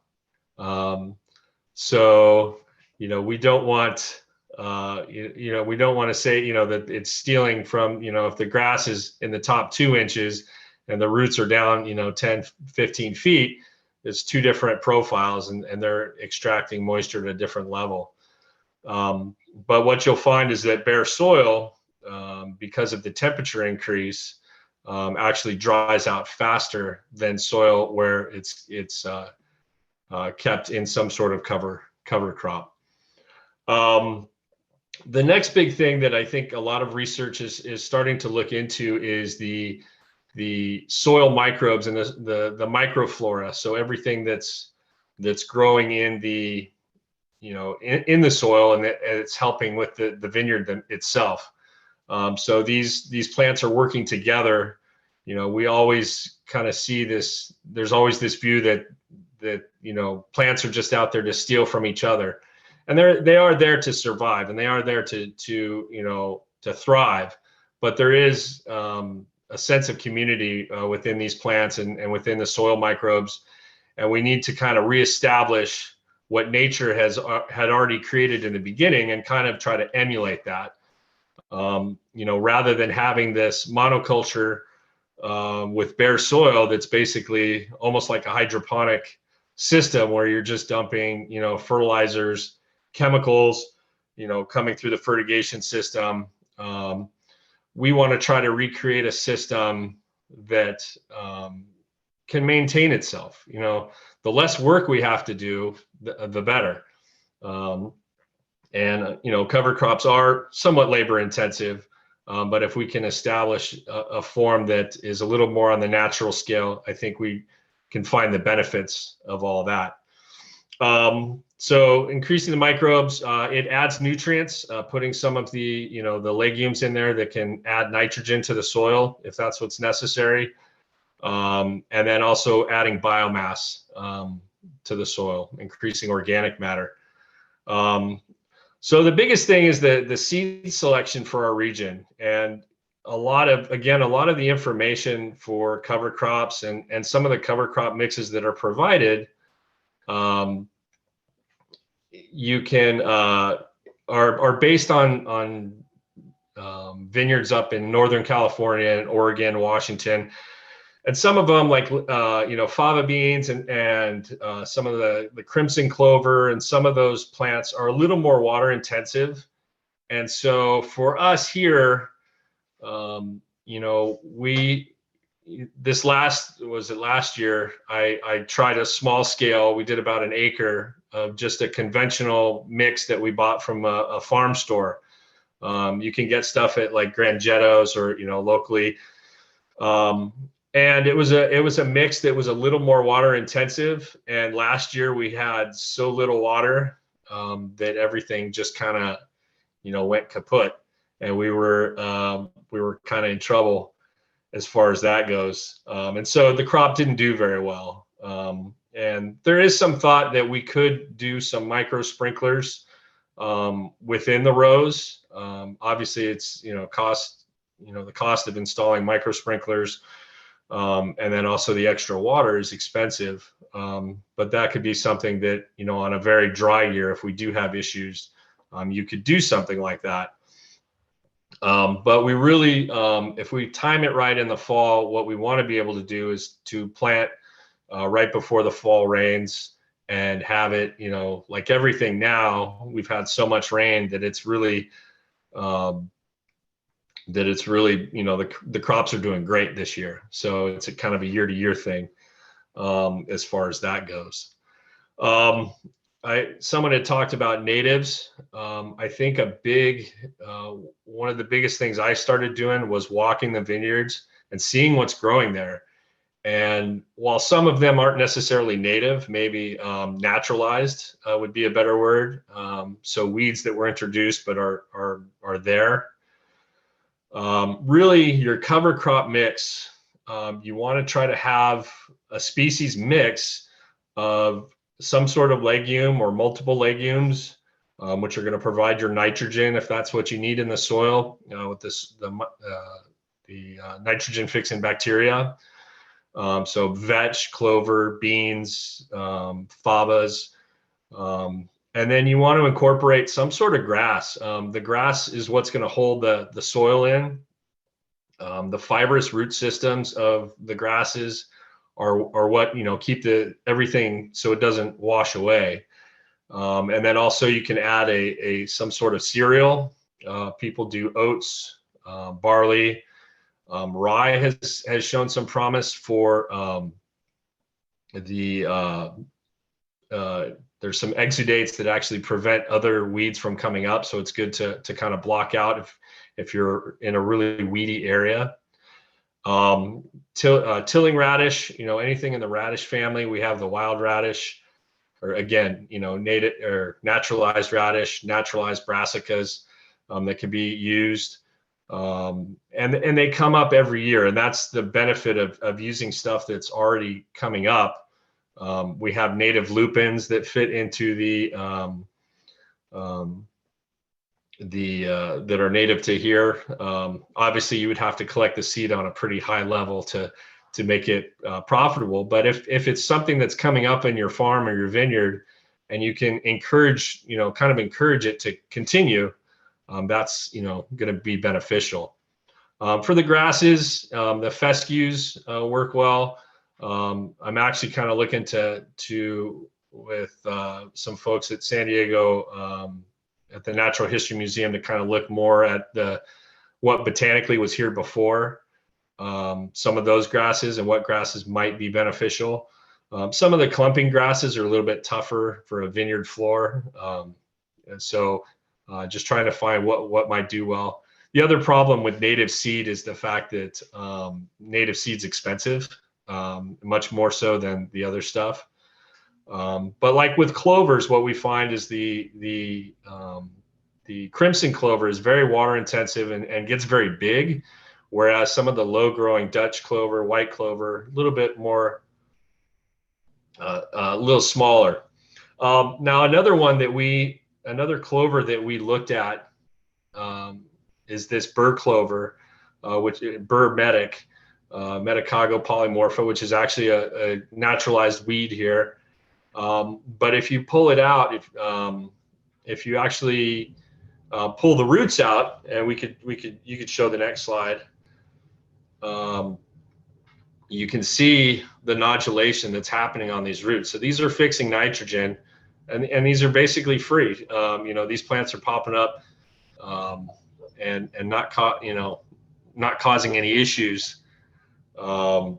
So, we don't want, we don't want to say, that it's stealing from, if the grass is in the top 2 inches and the roots are down, 10, 15 feet, it's 2 different profiles, and they're extracting moisture at a different level. But what you'll find is that bare soil, because of the temperature increase, actually dries out faster than soil where it's kept in some sort of cover crop. The next big thing that I think a lot of research is starting to look into is the soil microbes and the microflora. So everything that's growing in the in the soil, and it's helping with the vineyard itself. So these plants are working together. We always kind of see this. There's always this view that plants are just out there to steal from each other, and they are there to survive, and they are there to thrive. But there is a sense of community within these plants and within the soil microbes, and we need to kind of reestablish what nature had already created in the beginning, and kind of try to emulate that. rather than having this monoculture with bare soil that's basically almost like a hydroponic system where you're just dumping, fertilizers, chemicals, coming through the fertigation system. We want to try to recreate a system that can maintain itself. The less work we have to do, the better. Cover crops are somewhat labor intensive, but if we can establish a form that is a little more on the natural scale, I think we can find the benefits of all that. So increasing the microbes, it adds nutrients, putting some of the, the legumes in there that can add nitrogen to the soil if that's what's necessary. And then also adding biomass to the soil, increasing organic matter. So the biggest thing is the seed selection for our region, and a lot of the information for cover crops and some of the cover crop mixes that are provided, you can are based on vineyards up in Northern California and Oregon, Washington. And some of them, like fava beans and some of the crimson clover and some of those plants are a little more water intensive. And so for us here, last year, I tried a small scale. We did about an acre of just a conventional mix that we bought from a farm store. You can get stuff at like Grangetto's or locally. And it was a mix that was a little more water intensive. And last year we had so little water that everything just kind of, went kaput, and we were kind of in trouble as far as that goes. And so the crop didn't do very well. And there is some thought that we could do some micro sprinklers within the rows. Obviously, it's the cost of installing micro sprinklers. And then also the extra water is expensive, but that could be something that, on a very dry year, if we do have issues, you could do something like that. But we really, if we time it right in the fall, what we want to be able to do is to plant right before the fall rains and have it, like everything now, we've had so much rain that it's really, the crops are doing great this year. So it's a kind of a year-to-year thing as far as that goes. Someone had talked about natives. I think one of the biggest things I started doing was walking the vineyards and seeing what's growing there. And while some of them aren't necessarily native, maybe naturalized would be a better word. So weeds that were introduced but are there. Really, your cover crop mix, you want to try to have a species mix of some sort of legume or multiple legumes, which are going to provide your nitrogen if that's what you need in the soil with the nitrogen fixing bacteria. So vetch, clover, beans, favas. And then you want to incorporate some sort of grass. The grass is what's going to hold the soil in. The fibrous root systems of the grasses are what keep everything so it doesn't wash away. And then also you can add some sort of cereal. People do oats, barley. Rye has shown some promise for there's some exudates that actually prevent other weeds from coming up. So it's good to kind of block out if you're in a really weedy area. Tilling radish, anything in the radish family. We have the wild radish, or again, native or naturalized radish, naturalized brassicas that can be used. And they come up every year, and that's the benefit of using stuff that's already coming up. We have native lupins that fit into that are native to here. Obviously, you would have to collect the seed on a pretty high level to make it profitable. But if it's something that's coming up in your farm or your vineyard, and you can encourage it to continue, that's going to be beneficial. For the grasses, the fescues work well. I'm actually kind of looking to with some folks at San Diego at the Natural History Museum to kind of look more at what botanically was here before, some of those grasses and what grasses might be beneficial. Some of the clumping grasses are a little bit tougher for a vineyard floor, and so just trying to find what might do well. The other problem with native seed is the fact that native seed's expensive, much more so than the other stuff. But like with clovers, what we find is the crimson clover is very water intensive and gets very big, whereas some of the low growing Dutch clover, white clover, a little bit more, a little smaller. Now another clover that we looked at is this burr clover, which burr medic, Medicago polymorpha, which is actually a naturalized weed here. But if you pull it out, if you actually pull the roots out, and you could show the next slide. You can see the nodulation that's happening on these roots. So these are fixing nitrogen, and these are basically free. These plants are popping up and not causing any issues. Let's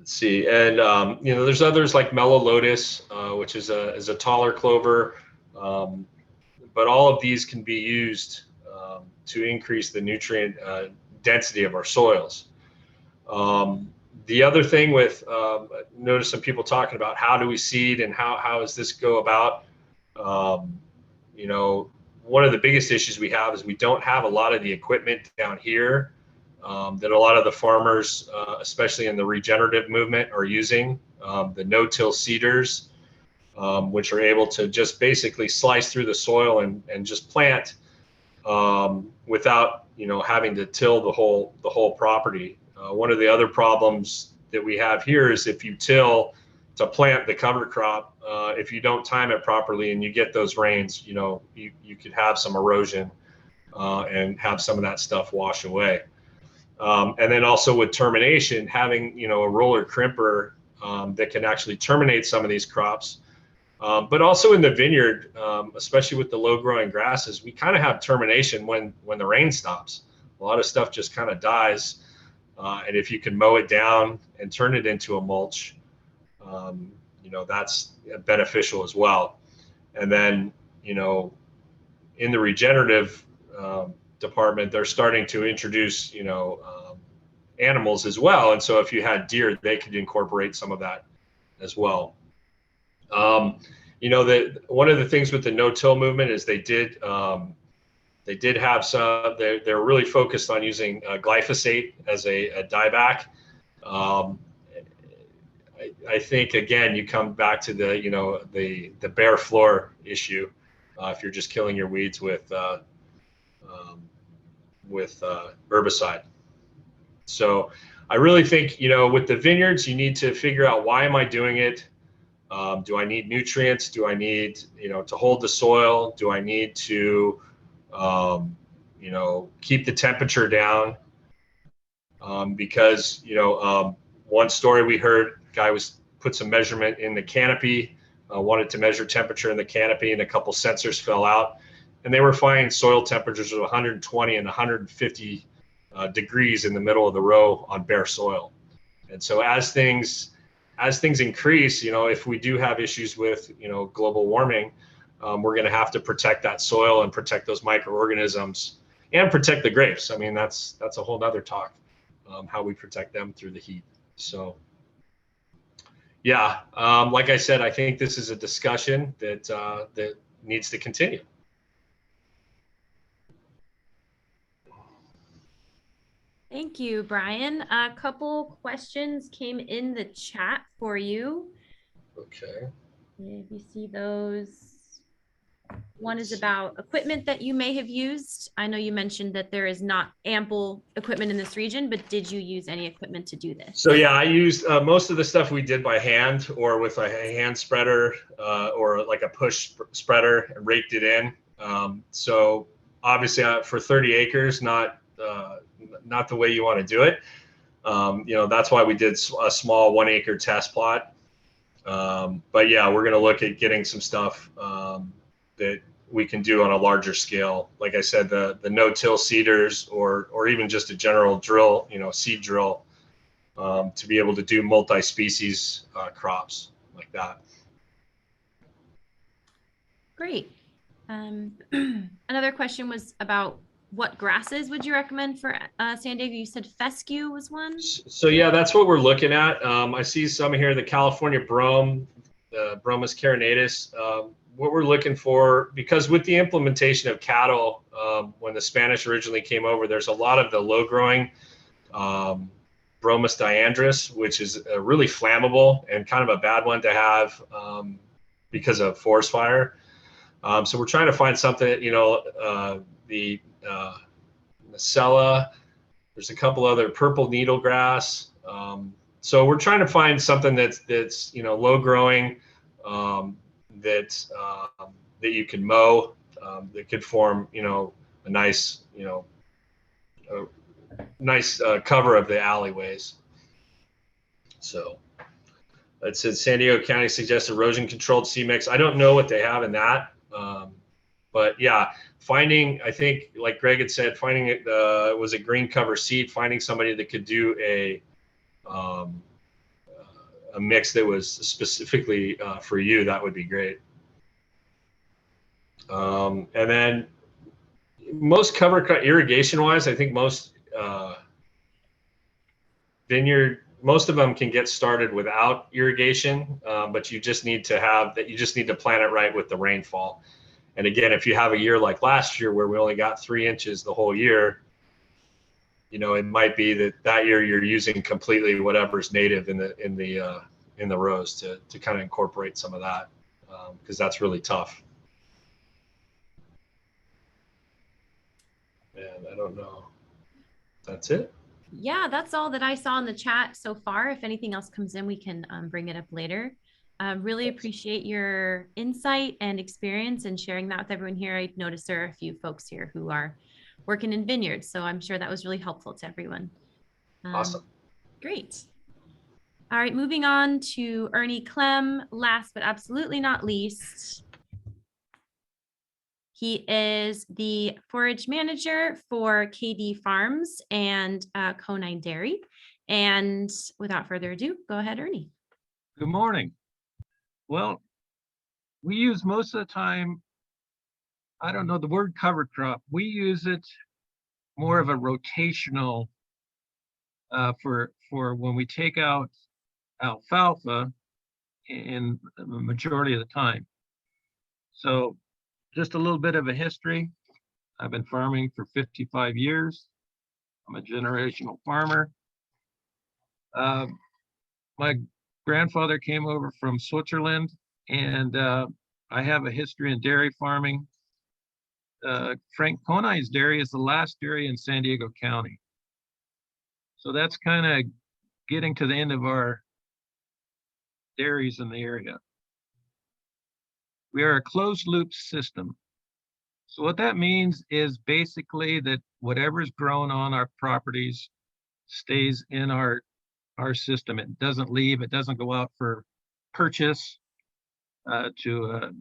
see, and there's others like mellow lotus, which is a taller clover, but all of these can be used to increase the nutrient density of our soils. The other thing with notice some people talking about how do we seed and how does this go about. One of the biggest issues we have is we don't have a lot of the equipment down here that a lot of the farmers, especially in the regenerative movement, are using. The no-till seeders, which are able to just basically slice through the soil and just plant without having to till the whole property. One of the other problems that we have here is if you till to plant the cover crop, if you don't time it properly and you get those rains, you could have some erosion and have some of that stuff wash away. And then also with termination, having a roller crimper that can actually terminate some of these crops. But also in the vineyard, especially with the low growing grasses, we kind of have termination when the rain stops. A lot of stuff just kind of dies. And if you can mow it down and turn it into a mulch, that's beneficial as well. And then, in the regenerative department, they're starting to introduce, animals as well. And so if you had deer, they could incorporate some of that as well. One of the things with the no-till movement is they did have some, they're really focused on using glyphosate as a dieback. I think, again, you come back to the bare floor issue. If you're just killing your weeds with herbicide. So I really think, with the vineyards, you need to figure out, why am I doing it? Do I need nutrients? Do I need, to hold the soil? Do I need to, keep the temperature down? Because, one story we heard, guy put some measurement in the canopy, wanted to measure temperature in the canopy, and a couple sensors fell out, and they were finding soil temperatures of 120 and 150 degrees in the middle of the row on bare soil. And so as things increase, if we do have issues with global warming, we're going to have to protect that soil and protect those microorganisms and protect the grapes. I mean, that's a whole nother talk, how we protect them through the heat. So yeah, like I said, I think this is a discussion that needs to continue. Thank you, Brian. A couple questions came in the chat for you. Okay. If you see those. One is about equipment that you may have used. I know you mentioned that there is not ample equipment in this region, but did you use any equipment to do this? So yeah, I used most of the stuff we did by hand or with a hand spreader or like a push spreader, and raked it in. So obviously for 30 acres, not the way you want to do it. That's why we did a small 1 acre test plot. But yeah, we're going to look at getting some stuff that we can do on a larger scale. Like I said, the no-till seeders or even just a general drill, seed drill, to be able to do multi-species crops like that. Great. Another question was about what grasses would you recommend for San Diego? You said fescue was one. So yeah, that's what we're looking at. I see some here, the California brome, the Bromus carinatus. What we're looking for, because with the implementation of cattle, when the Spanish originally came over, there's a lot of the low-growing Bromus diandrus, which is really flammable and kind of a bad one to have because of forest fire. So we're trying to find something, the Nacella. There's a couple other purple needlegrass. So we're trying to find something that's low growing, that you can mow, that could form a nice cover of the alleyways. So it said San Diego County suggests erosion controlled seed mix. I don't know what they have in that, but yeah. I think, like Greg had said, finding it was a green cover seed. Finding somebody that could do a mix that was specifically for you, that would be great. And then most cover crop irrigation wise, I think most most of them can get started without irrigation, but you just need to plant it right with the rainfall. And again, if you have a year like last year where we only got 3 inches the whole year, it might be that year you're using completely whatever's native in the rows to kind of incorporate some of that, because that's really tough. And I don't know. That's it. Yeah, that's all that I saw in the chat so far. If anything else comes in, we can bring it up later. Really appreciate your insight and experience and sharing that with everyone here. I noticed there are a few folks here who are working in vineyards, so I'm sure that was really helpful to everyone. Awesome. Great. All right, moving on to Ernie Clem, last but absolutely not least. He is the forage manager for KD Farms and Conine Dairy. And without further ado, go ahead, Ernie. Good morning. Well, we use most of the time, I don't know the word cover crop. We use it more of a rotational for when we take out alfalfa in the majority of the time. So just a little bit of a history. I've been farming for 55 years. I'm a generational farmer. My grandfather came over from Switzerland, and I have a history in dairy farming. Frank Conine's dairy is the last dairy in San Diego County. So that's kind of getting to the end of our dairies in the area. We are a closed loop system. So what that means is basically that whatever's grown on our properties stays in our system. It doesn't leave. It doesn't go out for purchase to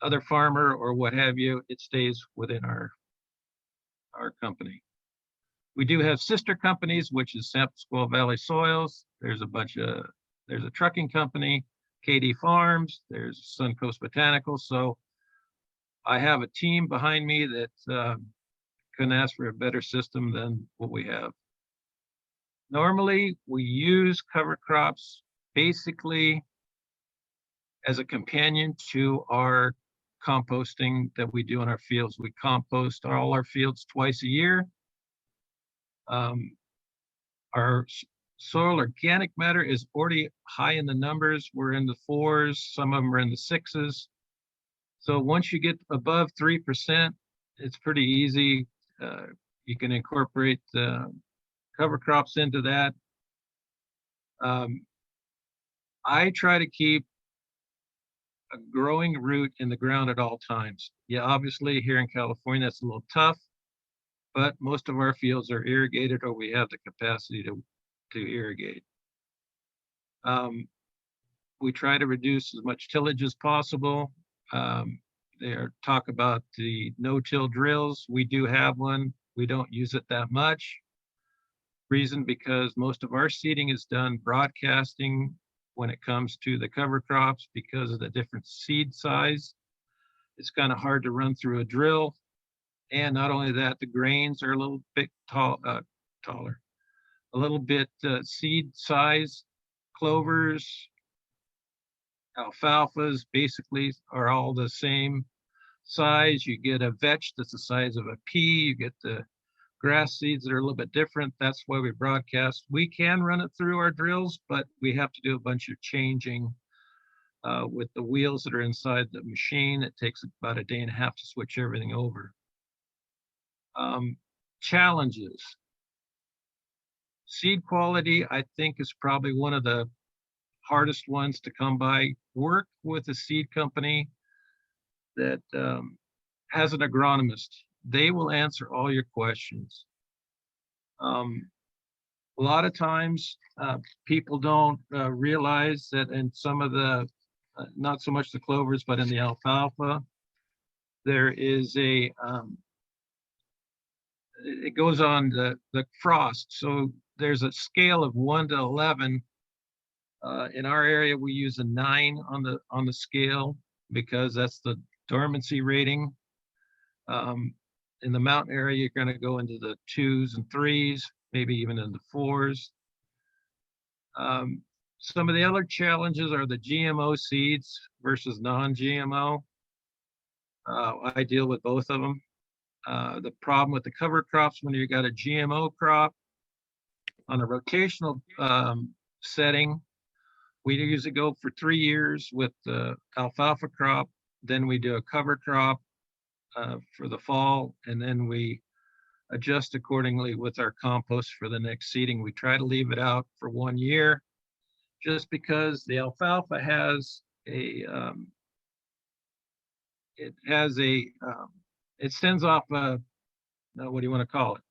other farmer or what have you. It stays within our company. We do have sister companies, which is San Pasqual Valley Soils. There's a trucking company, KD Farms. There's Suncoast Botanicals. So I have a team behind me that couldn't ask for a better system than what we have. Normally, we use cover crops basically as a companion to our composting that we do in our fields. We compost all our fields twice a year. Our soil organic matter is already high in the numbers. We're in the 4s, some of them are in the 6s. So once you get above 3%, it's pretty easy. You can incorporate cover crops into that. I try to keep a growing root in the ground at all times. Yeah, obviously here in California, it's a little tough, but most of our fields are irrigated or we have the capacity to irrigate. We try to reduce as much tillage as possible. They talk about the no-till drills. We do have one. We don't use it that much. Reason because most of our seeding is done broadcasting when it comes to the cover crops because of the different seed size. It's kind of hard to run through a drill. And not only that, the grains are a little bit taller, a little bit seed size. Clovers, alfalfas basically are all the same size. You get a vetch that's the size of a pea. You get the grass seeds that are a little bit different. That's why we broadcast. We can run it through our drills, but we have to do a bunch of changing with the wheels that are inside the machine. It takes about a day and a half to switch everything over. Challenges. Seed quality, I think, is probably one of the hardest ones to come by. Work with a seed company that has an agronomist. They will answer all your questions. A lot of times people don't realize that in some of the, not so much the clovers, but in the alfalfa, there is a, it goes on the frost. So there's a scale of 1 to 11. In our area, we use a 9 on the scale because that's the dormancy rating. In the mountain area, you're going to go into the 2s and 3s, maybe even into 4s. Some of the other challenges are the GMO seeds versus non-GMO. I deal with both of them. The problem with the cover crops when you got a GMO crop on a rotational setting, we usually go for 3 years with the alfalfa crop. Then we do a cover crop for the fall, and then we adjust accordingly with our compost for the next seeding. We try to leave it out for 1 year just because the alfalfa has a, it sends off a, what do you want to call it?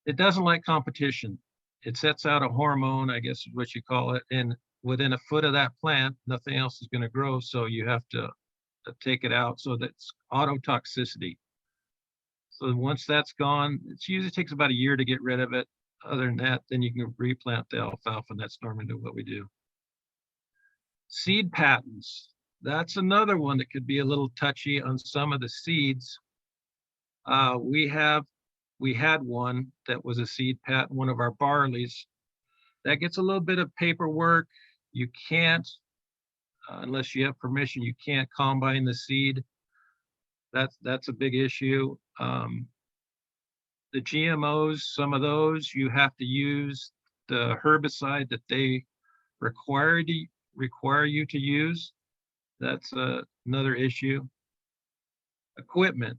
It doesn't like competition. It sets out a hormone, I guess is what you call it. And within a foot of that plant, nothing else is going to grow. So you have to take it out. So that's autotoxicity. So once that's gone, it usually takes about a year to get rid of it. Other than that, then you can replant the alfalfa, and that's normally what we do. Seed patents. That's another one that could be a little touchy on some of the seeds. We had one that was a seed patent, one of our barleys. That gets a little bit of paperwork. You can't, unless you have permission, you can't combine the seed. That's a big issue. The GMOs, some of those, you have to use the herbicide that they require you to use. That's another issue. Equipment.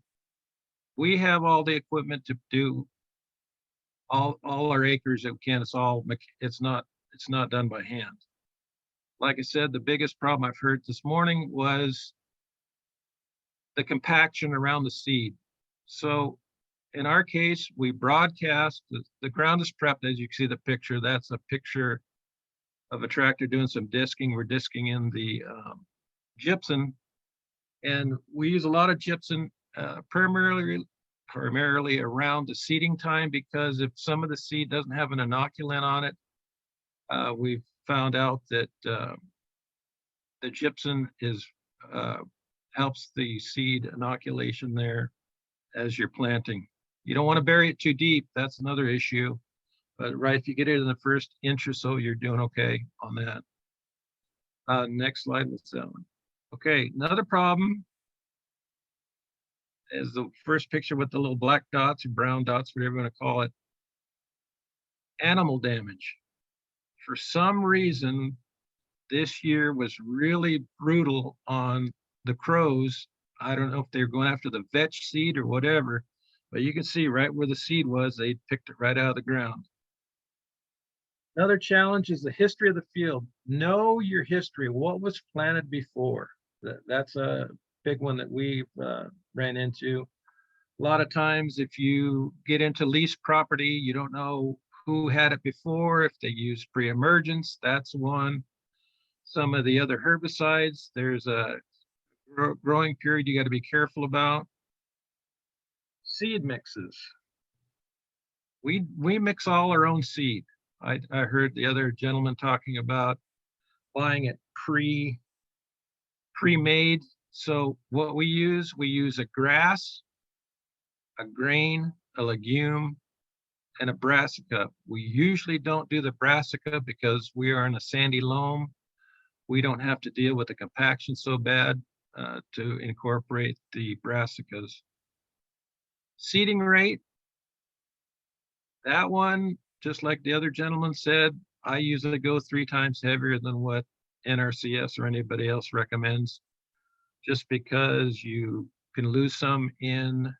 We have all the equipment to do all our acres that we can. It's not done by hand. Like I said, the biggest problem I've heard this morning was the compaction around the seed. So in our case, we broadcast, the ground is prepped, as you can see the picture. That's a picture of a tractor doing some disking. We're disking in the gypsum, and we use a lot of gypsum primarily around the seeding time, because if some of the seed doesn't have an inoculant on it, we've found out that the gypsum helps the seed inoculation there as you're planting. You don't want to bury it too deep. That's another issue. But right, if you get it in the first inch or so, you're doing okay on that. Next slide was that one. Okay, another problem is the first picture with the little black dots or brown dots, whatever you want to call it. Animal damage. For some reason, this year was really brutal on the crows. I don't know if they're going after the vetch seed or whatever, but you can see right where the seed was, they picked it right out of the ground. Another challenge is the history of the field. Know your history. What was planted before? That's a big one that we've ran into. A lot of times, if you get into lease property, you don't know who had it before, if they used pre-emergence, that's one. Some of the other herbicides, there's a growing period you got to be careful about. Seed mixes. We mix all our own seed. I heard the other gentleman talking about buying it pre-made. So what we use a grass, a grain, a legume, and a brassica. We usually don't do the brassica because we are in a sandy loam. We don't have to deal with the compaction so bad to incorporate the brassicas. Seeding rate, that one, just like the other gentleman said, I usually go 3 times heavier than what NRCS or anybody else recommends, just because you can lose some in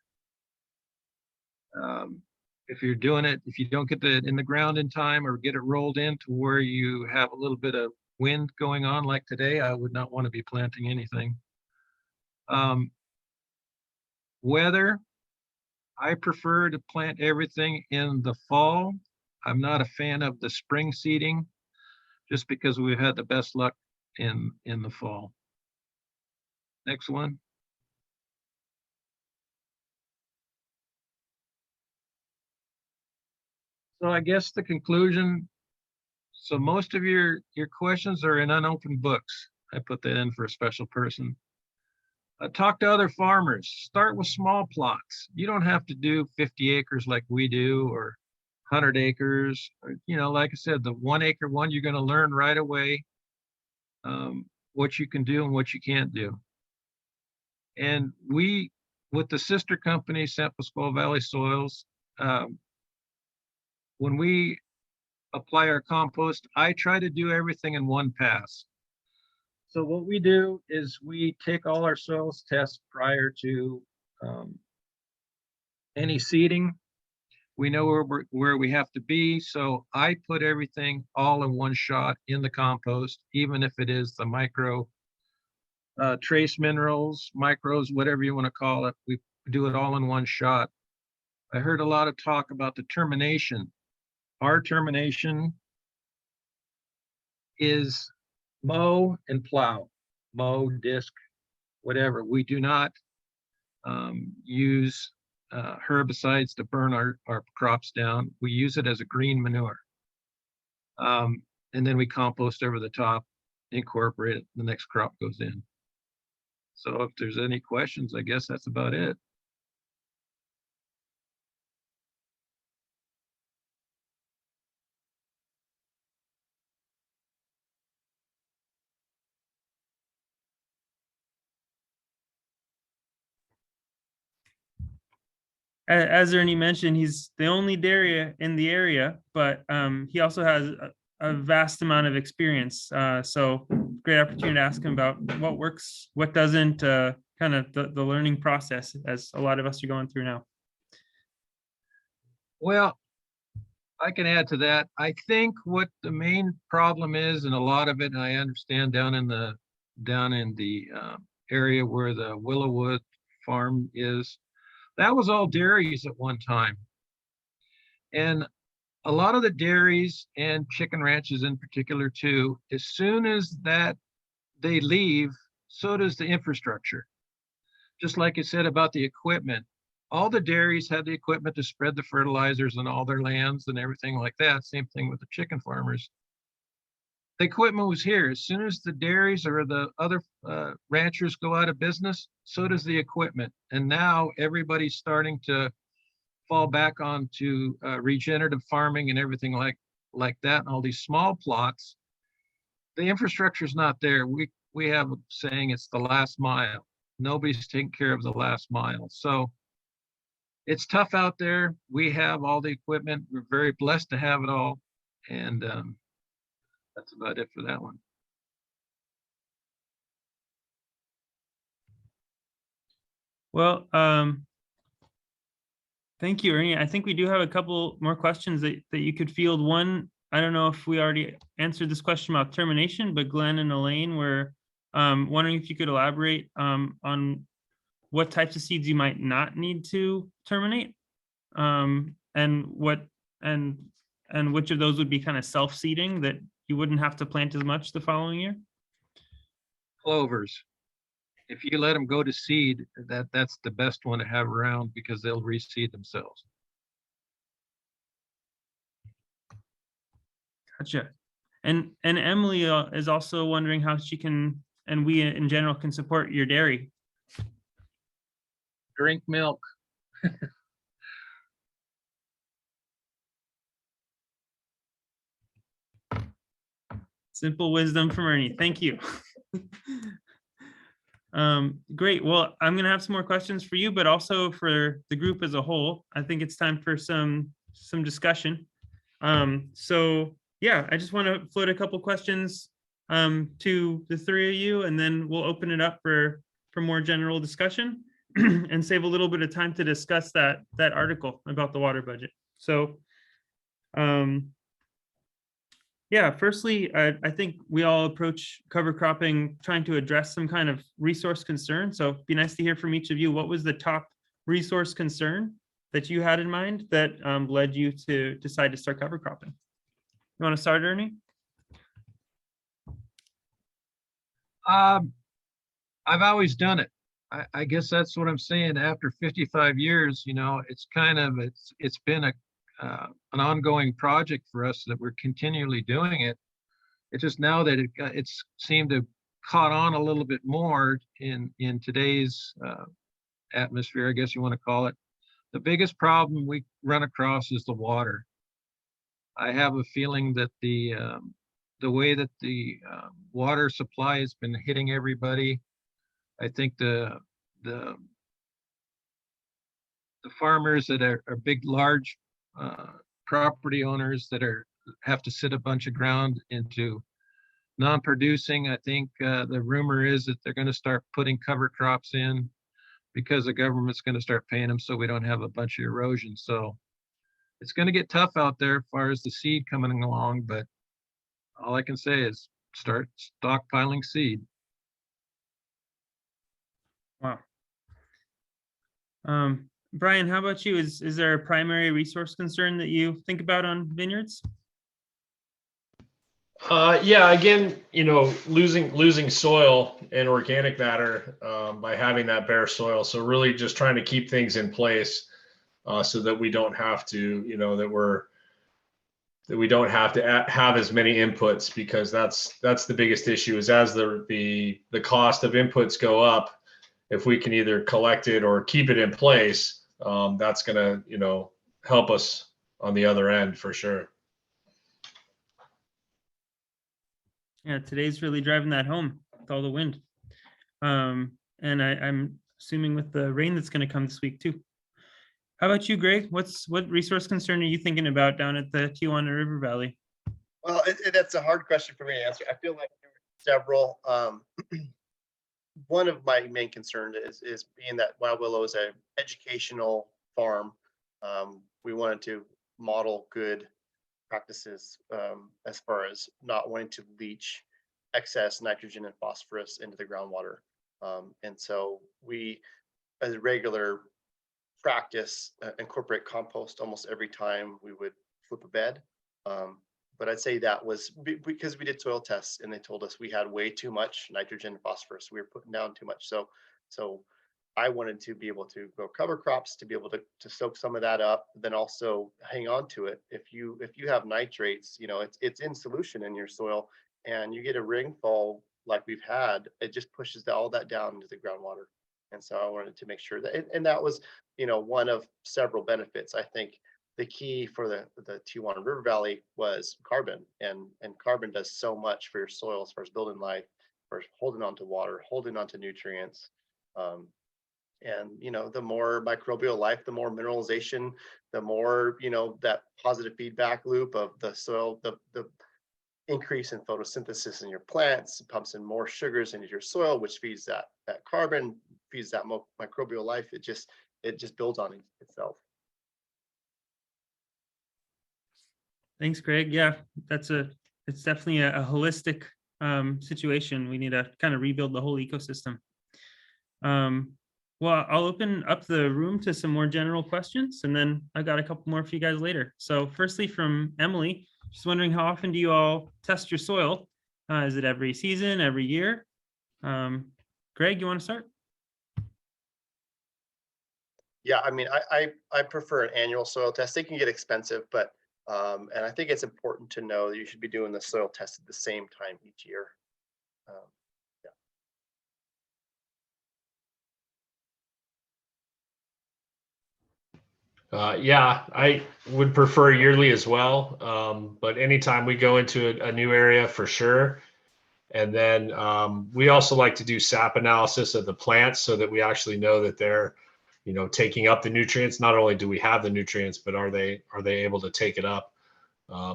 if you're doing it, if you don't get it in the ground in time or get it rolled in to where you have a little bit of wind going on like today, I would not want to be planting anything. Weather, I prefer to plant everything in the fall. I'm not a fan of the spring seeding just because we've had the best luck in the fall. Next one. So I guess the conclusion, so most of your questions are in unopened books. I put that in for a special person. Talk to other farmers. Start with small plots. You don't have to do 50 acres like we do or 100 acres. Or, you know, like I said, the 1 acre one, you're going to learn right away what you can do and what you can't do. And we, with the sister company, San Pasqual Valley Soils, when we apply our compost, I try to do everything in one pass. So what we do is we take all our soils tests prior to any seeding. We know where we have to be. So I put everything all in one shot in the compost, even if it is the micro trace minerals, micros, whatever you want to call it. We do it all in one shot. I heard a lot of talk about the termination. Our termination is mow and plow, mow, disc, whatever. We do not use herbicides to burn our crops down. We use it as a green manure. And then we compost over the top, incorporate it, the next crop goes in. So if there's any questions, I guess that's about it. As Ernie mentioned, he's the only dairy in the area, but he also has a vast amount of experience. So great opportunity to ask him about what works, what doesn't, kind of the learning process as a lot of us are going through now. Well, I can add to that. I think what the main problem is, and a lot of it, and I understand down in the area where the Willowwood farm is, that was all dairies at one time. And a lot of the dairies and chicken ranches in particular too, as soon as that they leave, so does the infrastructure. Just like I said about the equipment, all the dairies had the equipment to spread the fertilizers on all their lands and everything like that. Same thing with the chicken farmers. The equipment was here. As soon as the dairies or the other ranchers go out of business, so does the equipment. And now everybody's starting to fall back onto regenerative farming and everything like that, and all these small plots. The infrastructure is not there. We have a saying, it's the last mile. Nobody's taking care of the last mile. So it's tough out there. We have all the equipment. We're very blessed to have it all. And that's about it for that one. Well, thank you, Ernie. I think we do have a couple more questions that you could field. One I don't know if we already answered this question about termination, but Glenn and Elaine were wondering if you could elaborate on what types of seeds you might not need to terminate, and what and which of those would be kind of self-seeding that you wouldn't have to plant as much the following year. Clovers. If you let them go to seed, that's the best one to have around because they'll reseed themselves. Gotcha. And Emily is also wondering how she can, and we in general can support your dairy. Drink milk. Simple wisdom from Ernie. Thank you. Great. Well, I'm going to have some more questions for you, but also for the group as a whole. I think it's time for some discussion. So yeah, I just want to float a couple questions to the three of you, and then we'll open it up for more general discussion and save a little bit of time to discuss that article about the water budget. So yeah, firstly, I think we all approach cover cropping trying to address some kind of resource concern. So it'd be nice to hear from each of you. What was the top resource concern that you had in mind that led you to decide to start cover cropping? You want to start, Ernie? I've always done it. I guess that's what I'm saying. After 55 years, you know, it's kind of it's been an ongoing project for us that we're continually doing it. It's just now that it's seemed to caught on a little bit more in today's atmosphere, I guess you want to call it. The biggest problem we run across is the water. I have a feeling that the way that the water supply has been hitting everybody, I think the farmers that are big, large property owners that have to sit a bunch of ground into non-producing. I think the rumor is that they're going to start putting cover crops in because the government's going to start paying them so we don't have a bunch of erosion. So it's going to get tough out there as far as the seed coming along, but all I can say is start stockpiling seed. Wow. Brian, how about you? Is there a primary resource concern that you think about on vineyards? Yeah, again, you know, losing soil and organic matter by having that bare soil. So really just trying to keep things in place so that we don't have to, you know, that we don't have to have as many inputs, because that's the biggest issue is as the cost of inputs go up, if we can either collect it or keep it in place, that's going to, you know, help us on the other end for sure. Yeah, today's really driving that home with all the wind. And I'm assuming with the rain that's going to come this week too. How about you, Greg? What resource concern are you thinking about down at the Tijuana River Valley? Well, that's a hard question for me to answer. I feel like there are several. One of my main concerns is being that Wild Willow is an educational farm. We wanted to model good practices as far as not wanting to leach excess nitrogen and phosphorus into the groundwater. And so we, as a regular practice, incorporate compost almost every time we would flip a bed. But I'd say that was because we did soil tests and they told us we had way too much nitrogen and phosphorus. We were putting down too much. So I wanted to be able to grow cover crops to be able to soak some of that up, then also hang on to it. If you have nitrates, you know, it's in solution in your soil, and you get a rainfall like we've had, it just pushes all that down into the groundwater. And so I wanted to make sure that, and that was, you know, one of several benefits. I think the key for the Tijuana River Valley was carbon, and carbon does so much for your soil as far as building life, for holding on to water, holding on to nutrients. And, you know, the more microbial life, the more mineralization, the more, you know, that positive feedback loop of the soil, the increase in photosynthesis in your plants, pumps in more sugars into your soil, which feeds that carbon, feeds that microbial life. It just builds on itself. Thanks, Greg. Yeah, it's definitely a holistic situation. We need to kind of rebuild the whole ecosystem. Well, I'll open up the room to some more general questions, and then I got a couple more for you guys later. So firstly, from Emily, just wondering, how often do you all test your soil? Is it every season, every year? Greg, you want to start? Yeah, I mean, I prefer an annual soil test. They can get expensive, but and I think it's important to know that you should be doing the soil test at the same time each year. Um, Yeah, I would prefer yearly as well. But anytime we go into a new area, for sure. And then we also like to do sap analysis of the plants so that we actually know that they're, taking up the nutrients. Not only do we have the nutrients, but are they able to take it up?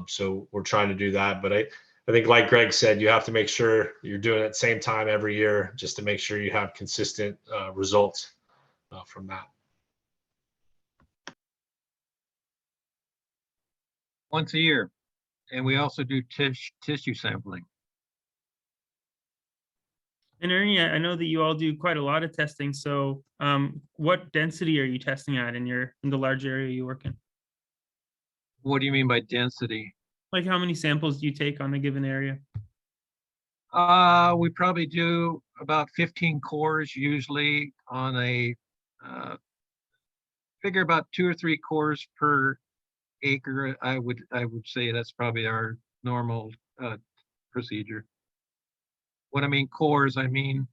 So we're trying to do that. But I think, like Greg said, you have to make sure you're doing it at the same time every year, just to make sure you have consistent results from that. Once a year. And we also do tissue sampling. And Ernie, I know that you all do quite a lot of testing. So what density are you testing at in the large area you work in? What do you mean by density? Like, how many samples do you take on a given area? We probably do about 15 cores usually on a figure about 2 or 3 cores per acre. I would say that's probably our normal procedure. When I mean cores, I mean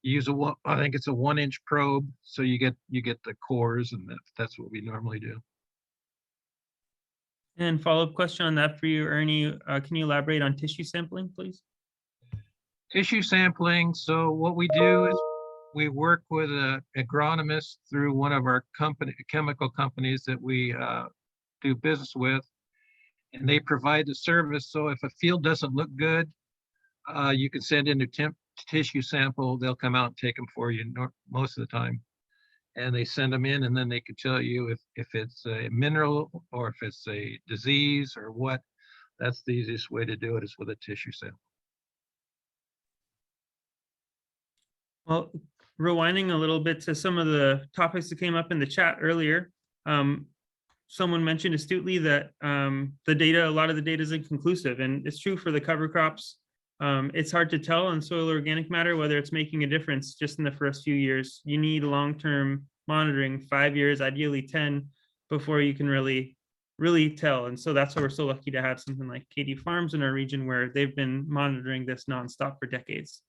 you use I think it's a 1-inch probe, so you get the cores, and that's what we normally do. And follow-up question on that for you, Ernie. Can you elaborate on tissue sampling, please? Tissue sampling. So what we do is we work with an agronomist through one of our chemical companies that we do business with, and they provide the service. So if a field doesn't look good, you can send in a tissue sample. They'll come out and take them for you most of the time. And they send them in, and then they can tell you if it's a mineral or if it's a disease or what. That's the easiest way to do it, is with a tissue sample. Well, rewinding a little bit to some of the topics that came up in the chat earlier, someone mentioned astutely that a lot of the data is inconclusive, and it's true for the cover crops. It's hard to tell on soil organic matter whether it's making a difference just in the first few years. You need long-term monitoring, 5 years, ideally 10, before you can really tell. And so that's why we're so lucky to have something like Katie Farms in our region, where they've been monitoring this nonstop for decades.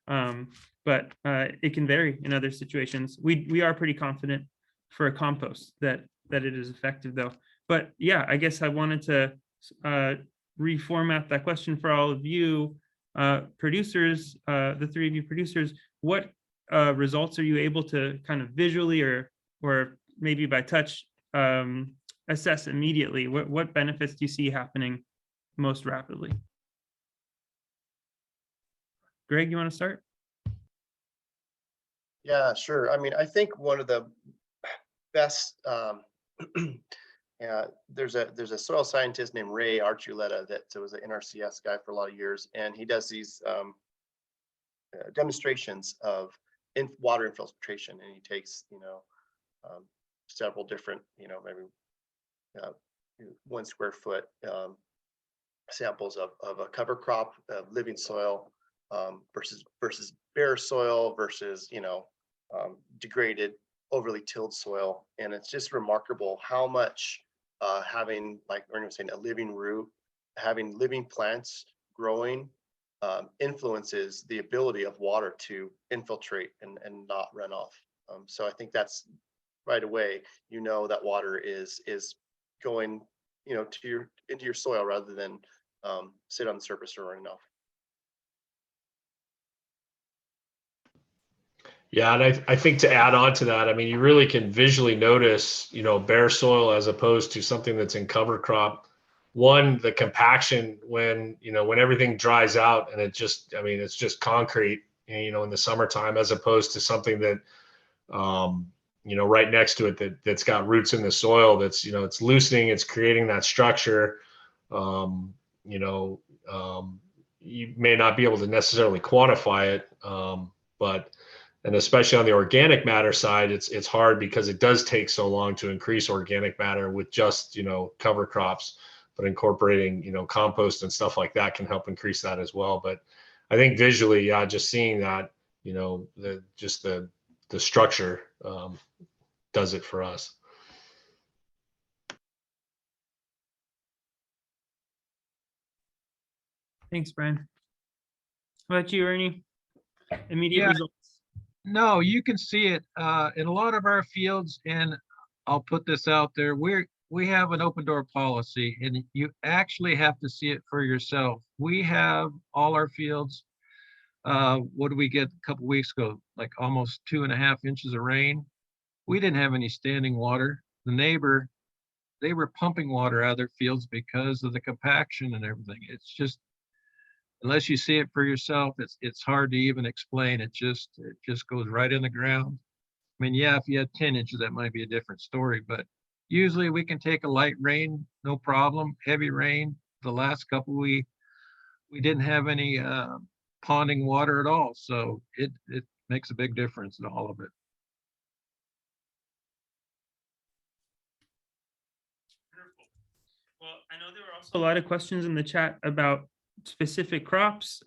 But it can vary in other situations. We are pretty confident for a compost that it is effective, though. But yeah, I guess I wanted to reformat that question for all of you producers, the 3 of you producers. What results are you able to kind of visually or maybe by touch assess immediately? What benefits do you see happening most rapidly? Greg, you want to start? Yeah, sure. I mean, I think one of the best, there's a soil scientist named Ray Archuleta that was an NRCS guy for a lot of years, and he does these demonstrations of water infiltration, and he takes several different maybe 1 square foot samples of a cover crop, living soil, versus bare soil versus degraded, overly tilled soil. And it's just remarkable how much having, like Ernie was saying, a living root, having living plants growing influences the ability of water to infiltrate and not run off. So I think that's right away, that water is going into your soil rather than sit on the surface or running off. Yeah, and I think to add on to that, I mean, you really can visually notice, bare soil as opposed to something that's in cover crop. One, the compaction when everything dries out and it's just concrete, in the summertime, as opposed to something that, right next to it that's got roots in the soil, that's, it's loosening, it's creating that structure. You know, you may not be able to necessarily quantify it, but and especially on the organic matter side, it's hard because it does take so long to increase organic matter with just, you know, cover crops, but incorporating, you know, compost and stuff like that can help increase that as well. But I think visually, yeah, just seeing that, you know, the structure does it for us. Thanks, Brian. How about you, Ernie? Immediate Yeah. results. No, you can see it in a lot of our fields, and I'll put this out there. We have an open door policy, and you actually have to see it for yourself. We have all our fields. What did we get a couple weeks ago? Like almost 2.5 inches of rain. We didn't have any standing water. The neighbor, they were pumping water out of their fields because of the compaction and everything. It's just, unless you see it for yourself, it's hard to even explain. It just goes right in the ground. I mean, yeah, if you had 10 inches, that might be a different story, but usually we can take a light rain, no problem. Heavy rain, the last couple we didn't have any ponding water at all, so it makes a big difference in all of it. Well, I know there were also a lot of questions in the chat about specific crops,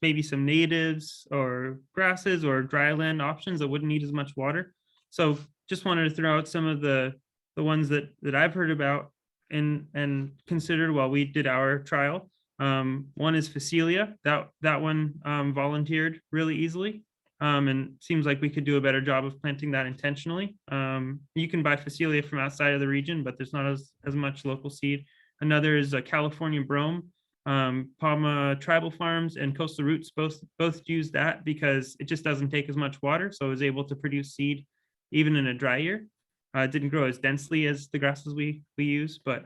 maybe some natives or grasses or dry land options that wouldn't need as much water. So just wanted to throw out some of the ones that I've heard about and considered while we did our trial. One is Phacelia. That one volunteered really easily. And seems like we could do a better job of planting that intentionally. You can buy Phacelia from outside of the region, but there's not as much local seed. Another is a California brome. Palma Tribal Farms and Coastal Roots both use that because it just doesn't take as much water, so it was able to produce seed even in a dry year. It didn't grow as densely as the grasses we use, but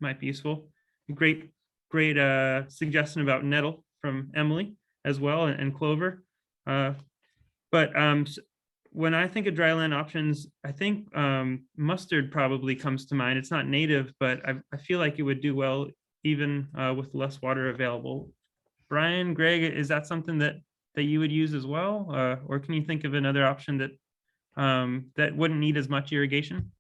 might be useful. Great suggestion about nettle from Emily as well, and clover. But when I think of dryland options, I think mustard probably comes to mind. It's not native, but I feel like it would do well even with less water available. Brian, Greg, is that something that you would use as well? Or can you think of another option that that wouldn't need as much irrigation?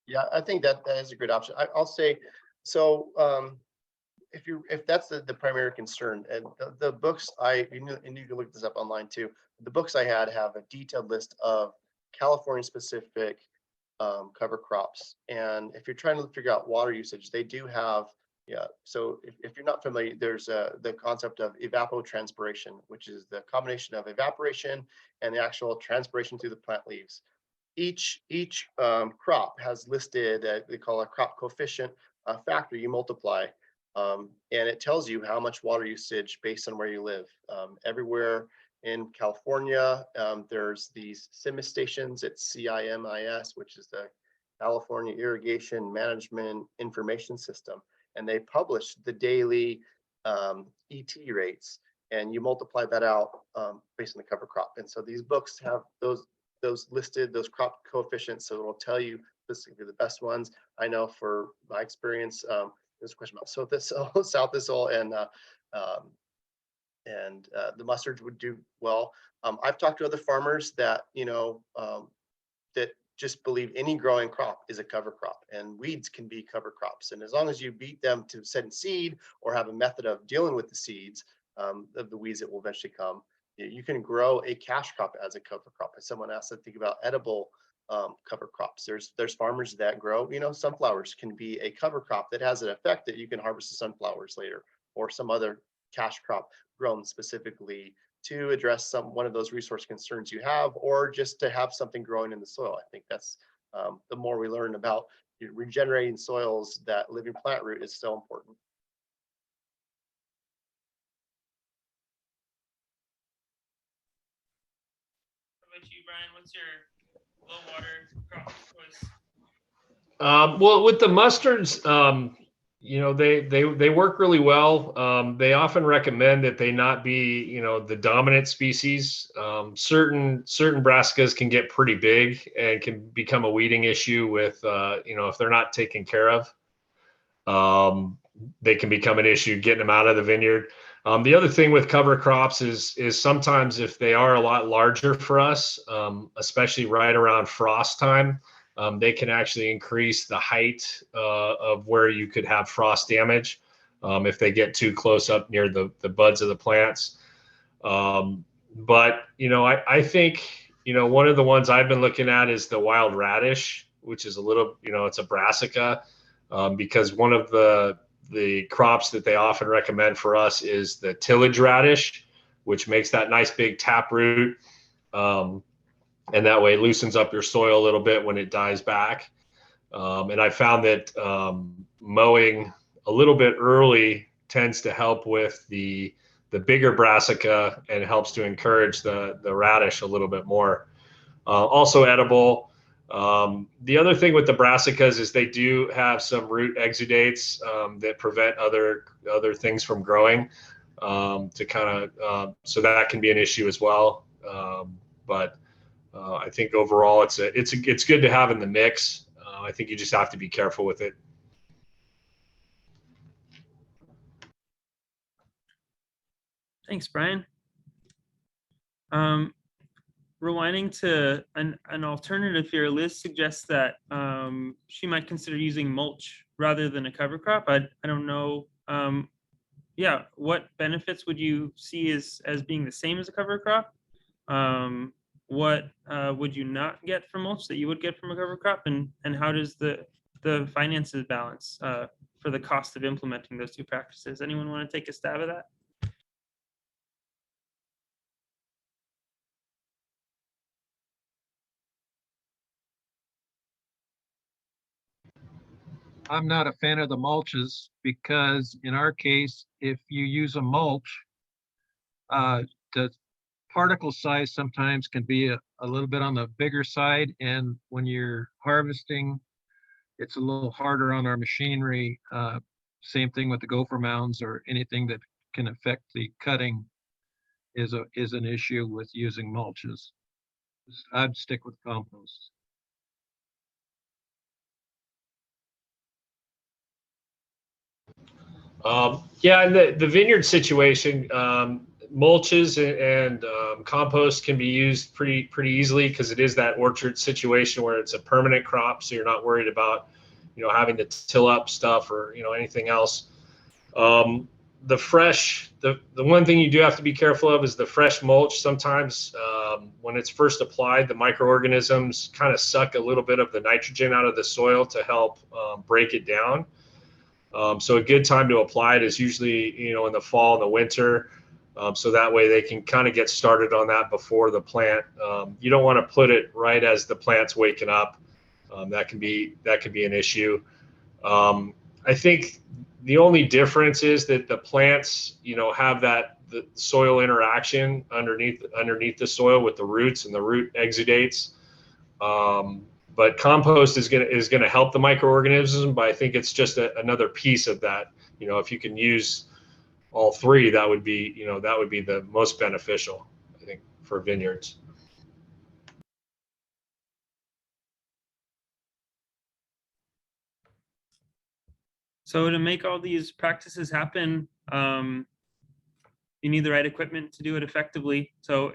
Yeah, I think that is a good option. I'll say, so if that's the primary concern, and the books and you can look this up online too. The books I had have a detailed list of California specific cover crops, and if you're trying to figure out water usage, they do have. Yeah, so if you're not familiar, there's the concept of evapotranspiration, which is the combination of evaporation and the actual transpiration through the plant leaves. Each crop has listed they call a crop coefficient factor you multiply, and it tells you how much water usage based on where you live. Everywhere in California, there's these CIMIS stations. It's CIMIS, which is the California Irrigation Management Information System, and they publish the daily ET rates, and you multiply that out based on the cover crop. And so these books have those listed, those crop coefficients, so it'll tell you specifically the best ones. I know for my experience, there's a question about south thistle, and the mustard would do well. I've talked to other farmers that that just believe any growing crop is a cover crop, and weeds can be cover crops. And as long as you beat them to setting seed or have a method of dealing with the seeds of the weeds that will eventually come, you can grow a cash crop as a cover crop. As someone asked, I think about edible cover crops. There's farmers that grow, sunflowers can be a cover crop that has an effect that you can harvest the sunflowers later, or some other cash crop grown specifically to address one of those resource concerns you have, or just to have something growing in the soil. I think that's the more we learn about regenerating soils, that living plant root is so important. How about you, Brian? What's your low water crop choice? Well, with the mustards, They work really well. They often recommend that they not be, the dominant species. Certain brassicas can get pretty big and can become a weeding issue with, if they're not taken care of. They can become an issue getting them out of the vineyard. The other thing with cover crops is sometimes if they are a lot larger for us, especially right around frost time, they can actually increase the height of where you could have frost damage if they get too close up near the buds of the plants. But I think one of the ones I've been looking at is the wild radish, which is a little, it's a brassica, because one of the crops that they often recommend for us is the tillage radish, which makes that nice big taproot. And that way it loosens up your soil a little bit when it dies back. And I found that mowing a little bit early tends to help with the bigger brassica and helps to encourage the radish a little bit more. Also edible. The other thing with the brassicas is they do have some root exudates that prevent other things from growing, to kind of so that can be an issue as well. But I think overall it's good to have in the mix. I think you just have to be careful with it. Thanks, Brian. Rewinding to an alternative here, Liz suggests that she might consider using mulch rather than a cover crop. I don't know. Yeah, what benefits would you see as being the same as a cover crop? What would you not get from mulch that you would get from a cover crop, and how does the finances balance for the cost of implementing those two practices? Anyone want to take a stab at that? I'm not a fan of the mulches because in our case, if you use a mulch, the particle size sometimes can be a little bit on the bigger side. And when you're harvesting, it's a little harder on our machinery. Same thing with the gopher mounds or anything that can affect the cutting is an issue with using mulches. I'd stick with compost. Yeah, and the vineyard situation, mulches and compost can be used pretty easily because it is that orchard situation where it's a permanent crop, so you're not worried about having to till up stuff or anything else. The one thing you do have to be careful of is the fresh mulch. Sometimes when it's first applied, the microorganisms kind of suck a little bit of the nitrogen out of the soil to help break it down. So a good time to apply it is usually, in the fall and the winter. So that way they can kind of get started on that before the plant. You don't want to put it right as the plant's waking up. That can be an issue. I think the only difference is that the plants, have the soil interaction underneath the soil with the roots and the root exudates. But compost is gonna help the microorganisms, but I think it's just another piece of that. If you can use all three, that would be the most beneficial, I think, for vineyards. So to make all these practices happen, you need the right equipment to do it effectively. So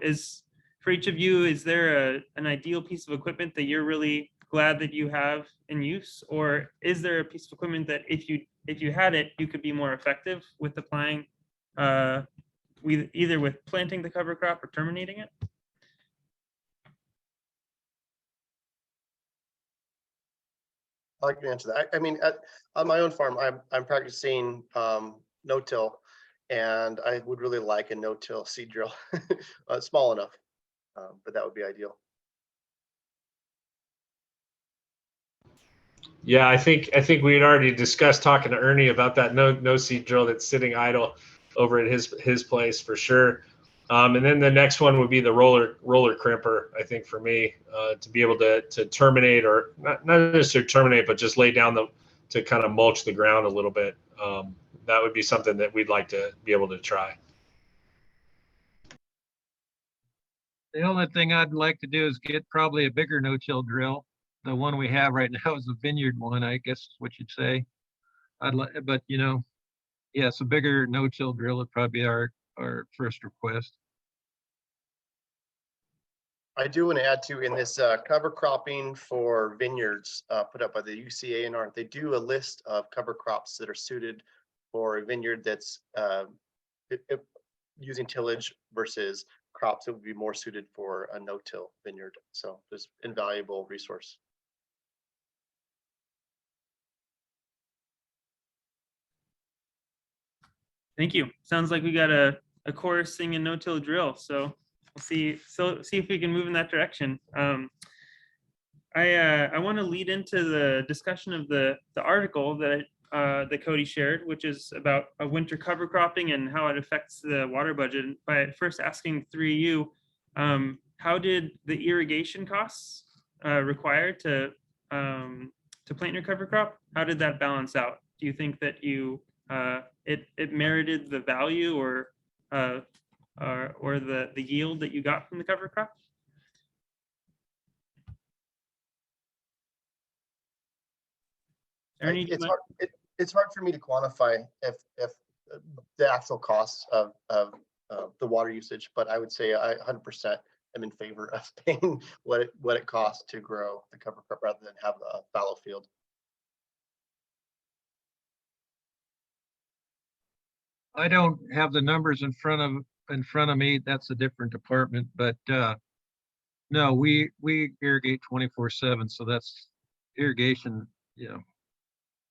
for each of you, is there an ideal piece of equipment that you're really glad that you have in use? Or is there a piece of equipment that if you had it, you could be more effective with applying, either with planting the cover crop or terminating it? I can answer that. I mean, on my own farm, I'm practicing no-till, and I would really like a no-till seed drill, small enough, but that would be ideal. Yeah, I think we had already discussed talking to Ernie about that no seed drill that's sitting idle over at his place for sure. And then the next one would be the roller crimper. I think for me, to be able to terminate, or not necessarily terminate, but just lay down kind of mulch the ground a little bit. That would be something that we'd like to be able to try. The only thing I'd like to do is get probably a bigger no-till drill. The one we have right now is a vineyard one, I guess is what you'd say. I'd like, but you know, yes, a bigger no-till drill would probably be our first request. I do want to add to, in this cover cropping for vineyards put up by the UCA&R, they do a list of cover crops that are suited for a vineyard that's using tillage versus crops that would be more suited for a no-till vineyard. So there's invaluable resource. Thank you. Sounds like we got a chorus singing no-till drill. So we'll see if we can move in that direction. I want to lead into the discussion of the article that Cody shared, which is about a winter cover cropping and how it affects the water budget. By first asking you, how did the irrigation costs required to plant your cover crop? How did that balance out? Do you think that it merited the value or the yield that you got from the cover crop? Ernie, It's hard for me to quantify if the actual costs of the water usage, but I would say I 100% am in favor of paying what it costs to grow the cover crop rather than have a fallow field. I don't have the numbers in front of me. That's a different department, but no, we irrigate 24/7. So that's irrigation. You know,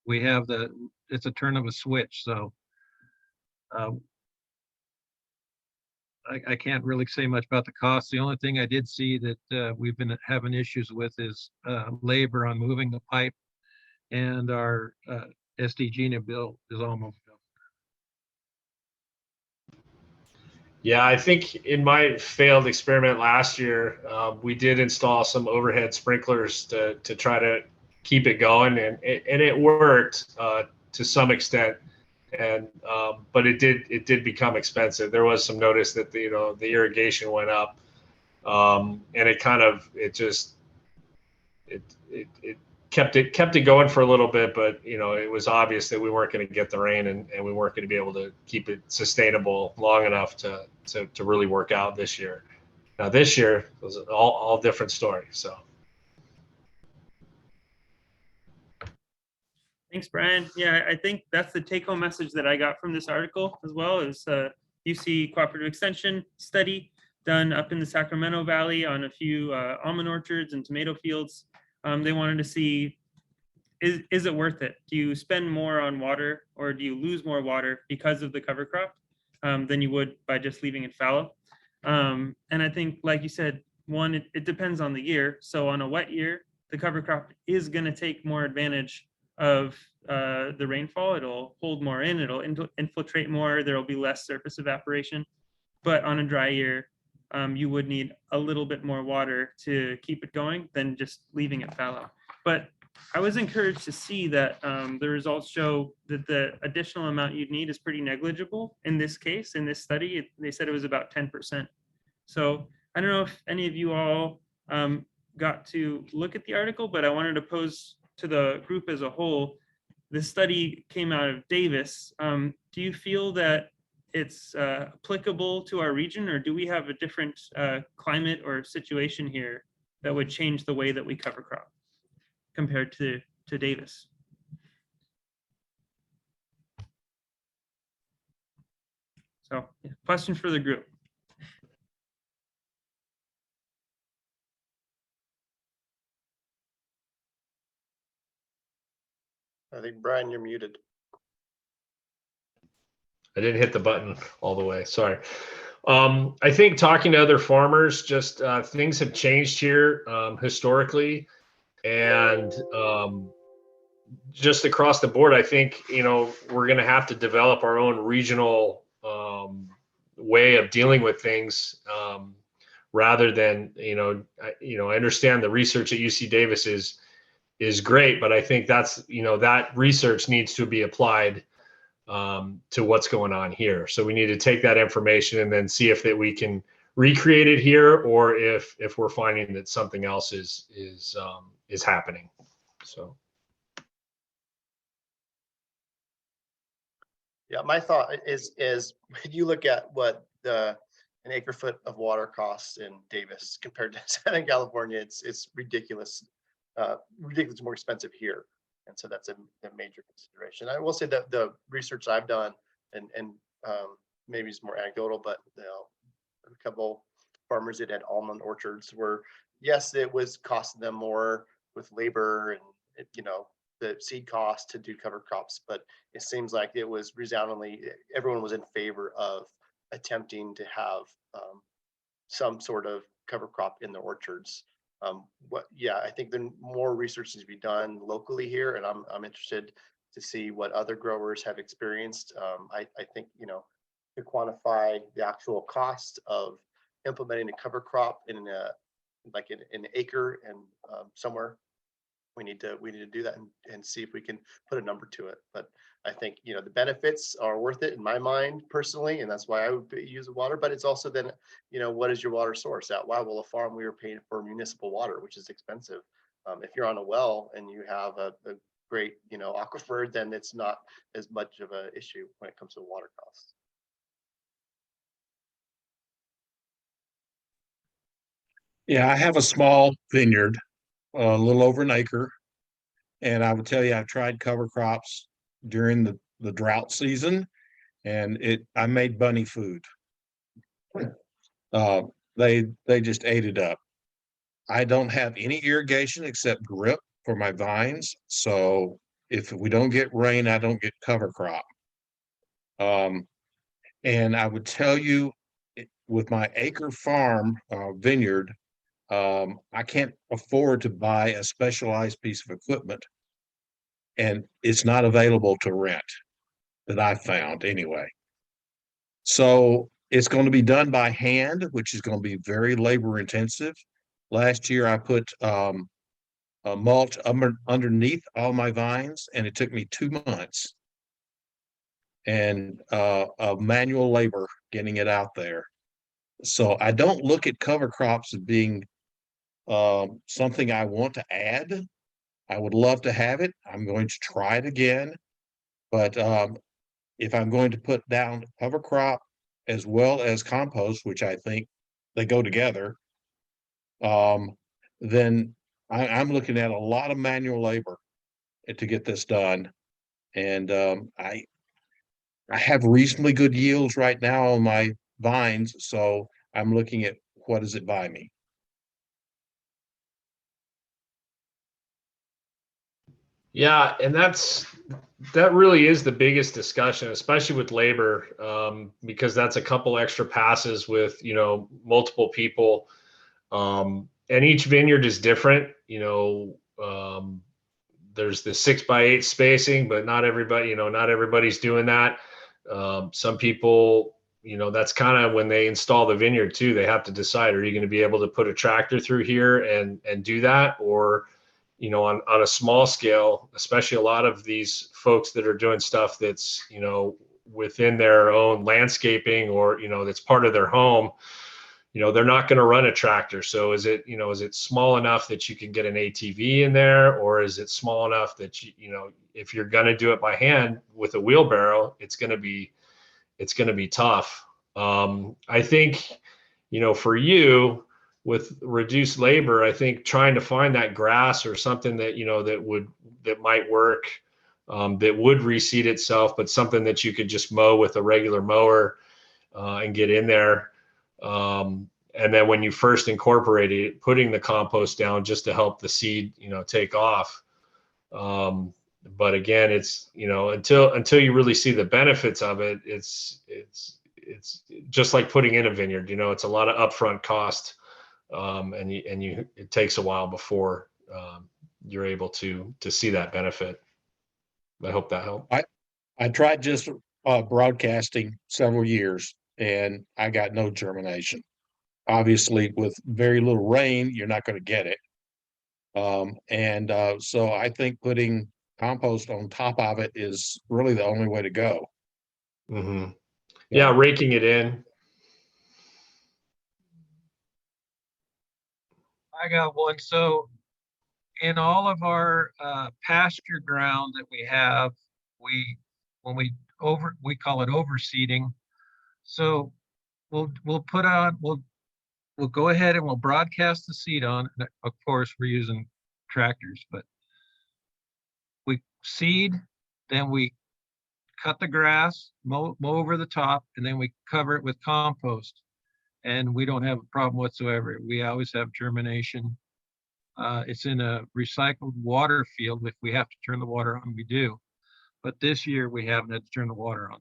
we have it's a turn of a switch. So I can't really say much about the cost. The only thing I did see that we've been having issues with is labor on moving the pipe, and our SDG bill is almost done. Yeah, I think in my failed experiment last year, we did install some overhead sprinklers to try to keep it going, and it worked to some extent. And but it did become expensive. There was some notice that the irrigation went up, and it kept it going for a little bit. But it was obvious that we weren't going to get the rain, and we weren't going to be able to keep it sustainable long enough to really work out this year. Now this year was all different story. So. Thanks, Brian. Yeah, I think that's the take-home message that I got from this article as well, is UC Cooperative Extension study done up in the Sacramento Valley on a few almond orchards and tomato fields. They wanted to see, is it worth it? Do you spend more on water, or do you lose more water because of the cover crop than you would by just leaving it fallow? And I think, like you said, one, it depends on the year. So on a wet year, the cover crop is going to take more advantage of the rainfall. It'll hold more in, it'll infiltrate more, there will be less surface evaporation. But on a dry year, you would need a little bit more water to keep it going than just leaving it fallow. But I was encouraged to see that the results show that the additional amount you'd need is pretty negligible in this case. In this study, they said it was about 10%. So I don't know if any of you all got to look at the article, but I wanted to pose to the group as a whole. This study came out of Davis. Do you feel that it's applicable to our region, or do we have a different climate or situation here that would change the way that we cover crop compared to Davis? So, yeah, question for the group. I think, Brian, you're muted. I didn't hit the button all the way. Sorry. I think talking to other farmers, just things have changed here historically, and just across the board, I think we're going to have to develop our own regional way of dealing with things, rather than I understand the research at UC Davis is is great, but I think that's, that research needs to be applied to what's going on here. So we need to take that information and then see if that we can recreate it here, or if we're finding that something else is happening. So. Yeah, my thought is when you look at what an acre foot of water costs in Davis compared to Southern California, it's ridiculous, ridiculous more expensive here. And so that's a major consideration. I will say that the research I've done, and maybe it's more anecdotal, but a couple farmers that had almond orchards where, yes, it was costing them more with labor and the seed cost to do cover crops, but it seems like it was resoundingly, everyone was in favor of attempting to have some sort of cover crop in the orchards. I think the more research needs to be done locally here, and I'm interested to see what other growers have experienced. I think to quantify the actual cost of implementing a cover crop in an acre and somewhere, we need to do that and see if we can put a number to it. But I think the benefits are worth it in my mind personally, and that's why I would use the water. But it's also then what is your water source at? Why will a farm we were paying for municipal water, which is expensive? If you're on a well and you have a great aquifer, then it's not as much of an issue when it comes to water costs. Yeah, I have a small vineyard, a little over an acre. And I would tell you, I've tried cover crops during the drought season, and I made bunny food. They just ate it up. I don't have any irrigation except drip for my vines. So if we don't get rain, I don't get cover crop. And I would tell you, with my acre farm vineyard, I can't afford to buy a specialized piece of equipment, and it's not available to rent that I found anyway. So it's going to be done by hand, which is going to be very labor intensive. Last year I put a mulch underneath all my vines, and it took me 2 months and of manual labor getting it out there. So I don't look at cover crops as being something I want to add. I would love to have it. I'm going to try it again. But if I'm going to put down cover crop as well as compost, which I think they go together, then I'm looking at a lot of manual labor to get this done. And I have reasonably good yields right now on my vines, so I'm looking at what does it buy me. Yeah, and that really is the biggest discussion, especially with labor, because that's a couple extra passes with multiple people, and each vineyard is different. There's the 6x8 spacing, but not everybody's doing that. Some people, that's kind of when they install the vineyard too. They have to decide: are you going to be able to put a tractor through here and do that, or on a small scale, especially a lot of these folks that are doing stuff that's, within their own landscaping, or, that's part of their home, they're not going to run a tractor. So is it small enough that you can get an ATV in there, or is it small enough that if you're going to do it by hand with a wheelbarrow, it's going to be tough. I think, for you, with reduced labor, I think trying to find that grass or something that that might work, that would reseed itself, but something that you could just mow with a regular mower and get in there. And then when you first incorporate it, putting the compost down just to help the seed, take off. But again, it's until you really see the benefits of it, it's just like putting in a vineyard. It's a lot of upfront cost. It takes a while before you're able to see that benefit. I hope that helped. I tried just broadcasting several years, and I got no germination. Obviously, with very little rain, you're not going to get it. So I think putting compost on top of it is really the only way to go. Mhm. Yeah. Yeah, raking it in. I got one. So in all of our pasture ground that we have, when we call it overseeding. So we'll go ahead and we'll broadcast the seed on. And of course, we're using tractors, but we seed, then we cut the grass, mow over the top, and then we cover it with compost. And we don't have a problem whatsoever. We always have germination. It's in a recycled water field. If we have to turn the water on, we do. But this year we haven't had to turn the water on.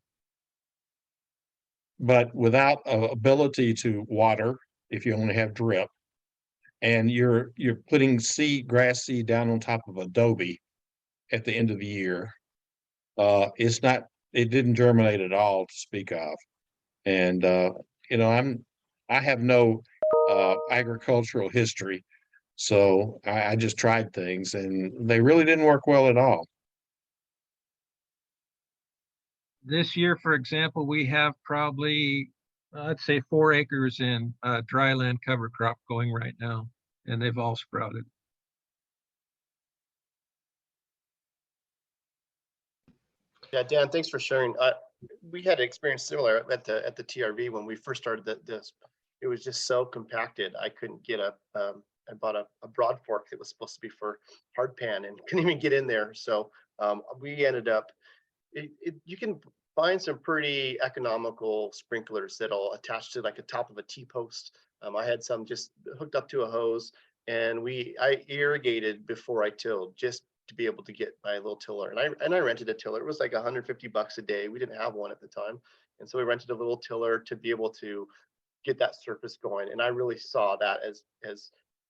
But without ability to water, if you only have drip, and you're putting grass seed down on top of adobe at the end of the year, it didn't germinate at all to speak of. And I have no agricultural history, so I just tried things and they really didn't work well at all. This year, for example, we have probably, I'd say 4 acres in dryland cover crop going right now, and they've all sprouted. Yeah, Dan, thanks for sharing. We had an experience similar at the TRV when we first started this. It was just so compacted. I couldn't get I bought a broad fork that was supposed to be for hard pan and couldn't even get in there. So we ended up, you can find some pretty economical sprinklers that'll attach to like the top of a T-post. I had some just hooked up to a hose, and I irrigated before I tilled, just to be able to get my little tiller. And I rented a tiller. It was like $150 a day. We didn't have one at the time. And so we rented a little tiller to be able to get that surface going. And I really saw that as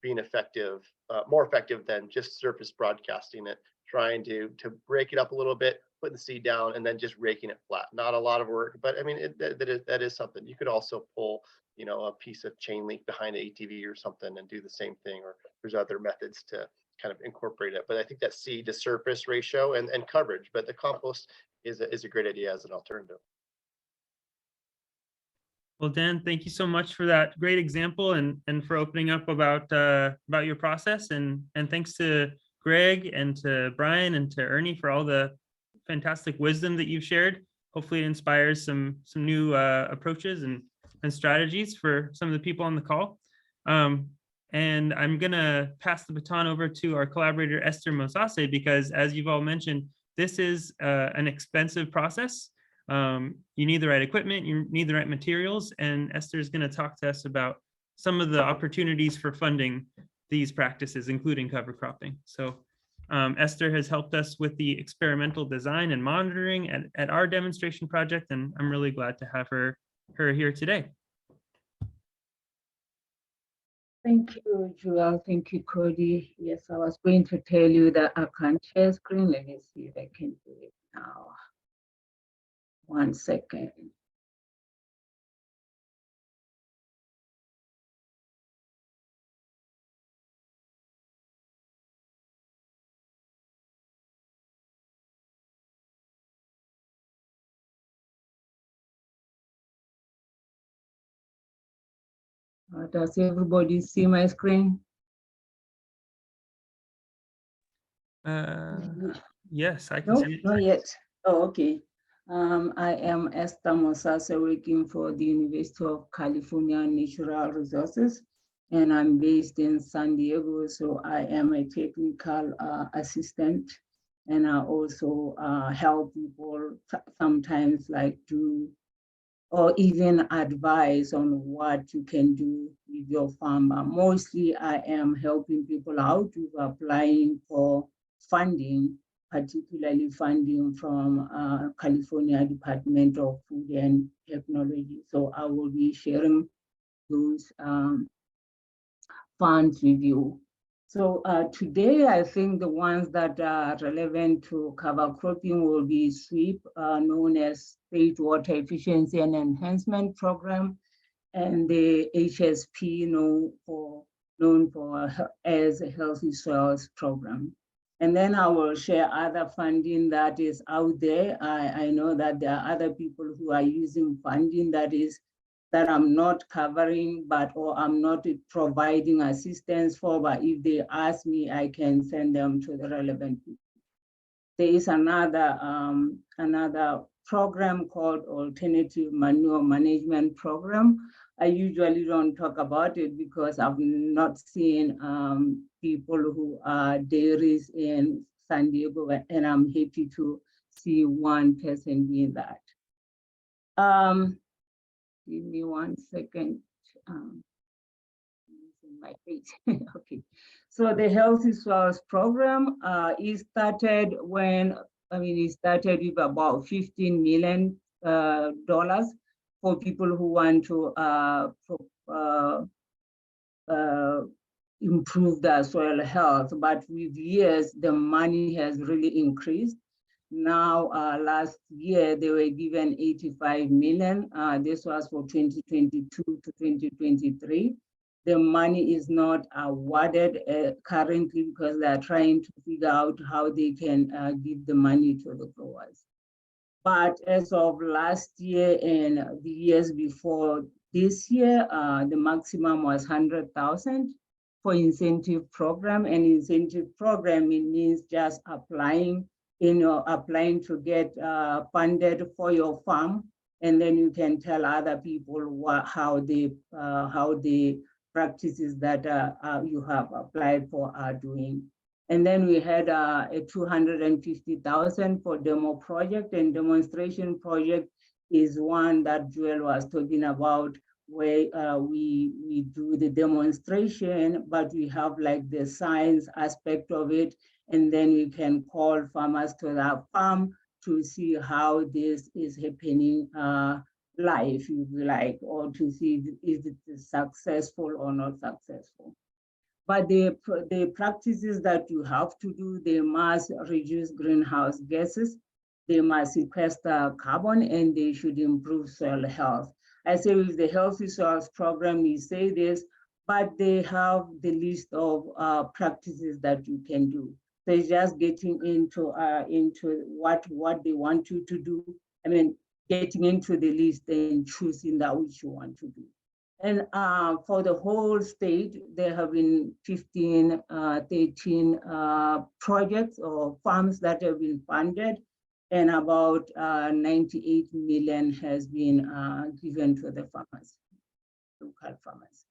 being effective, more effective than just surface broadcasting it, trying to break it up a little bit, putting the seed down, and then just raking it flat. Not a lot of work, but I mean, that is something. You could also pull, a piece of chain link behind the ATV or something and do the same thing, or there's other methods to kind of incorporate it. But I think that seed to surface ratio and coverage, but the compost is a great idea as an alternative. Well, Dan, thank you so much for that great example and for opening up about your process, and thanks to Greg and to Brian and to Ernie for all the fantastic wisdom that you've shared. Hopefully it inspires some new approaches and strategies for some of the people on the call. And I'm gonna pass the baton over to our collaborator, Esther Mosase, because as you've all mentioned, this is an expensive process. You need the right equipment, you need the right materials, and Esther is going to talk to us about some of the opportunities for funding these practices, including cover cropping. So Esther has helped us with the experimental design and monitoring at our demonstration project, and I'm really glad to have her here today. Thank you, Joel. Thank you, Cody. Yes, I was going to tell you that I can't share screen. Let me see if I can do it now. 1 second. Does everybody see my screen? Yes, I can No, see it. not yet. Oh, okay. I am Esther Mosase, working for the University of California Natural Resources, and I'm based in San Diego. So I am a technical assistant, and I also help people sometimes like do or even advise on what you can do with your farm. But mostly I am helping people out with applying for funding, particularly funding from California Department of Food and Technology. So I will be sharing those funds with you. So today, I think the ones that are relevant to cover cropping will be SWEEP, known as State Water Efficiency and Enhancement Program, and the HSP, known as a Healthy Soils Program. And then I will share other funding that is out there. I know that there are other people who are using funding that I'm not covering, or I'm not providing assistance for, but if they ask me, I can send them to the relevant people. There is another program called Alternative Manure Management Program. I usually don't talk about it because I've not seen people who are dairies in San Diego, and I'm happy to see one person doing that. Give me 1 second. My page. Okay. So the Healthy Soils Program it started it started with about $15 million for people who want to improve their soil health. But with years, the money has really increased. Now, last year, they were given $85 million. This was for 2022 to 2023. The money is not awarded currently because they are trying to figure out how they can give the money to the growers. But as of last year and the years before this year, the maximum was 100,000 for incentive program. And incentive program, it means just applying to get funded for your farm, and then you can tell other people how the practices that you have applied for are doing. And then we had a 250,000 for demo project, and demonstration project is one that Joel was talking about, where we do the demonstration, but we have like the science aspect of it. And then we can call farmers to that farm to see how this is happening live, if you like, or to see if it is successful or not successful. But the practices that you have to do, they must reduce greenhouse gases, they must sequester carbon, and they should improve soil health. I say with the Healthy Soils Program, we say this, but they have the list of practices that you can do. So it's just getting into what they want you to do. I mean, getting into the list and choosing that which you want to do. And for the whole state, there have been 13 projects or farms that have been funded, and about 98 million has been given to the farmers, local farmers.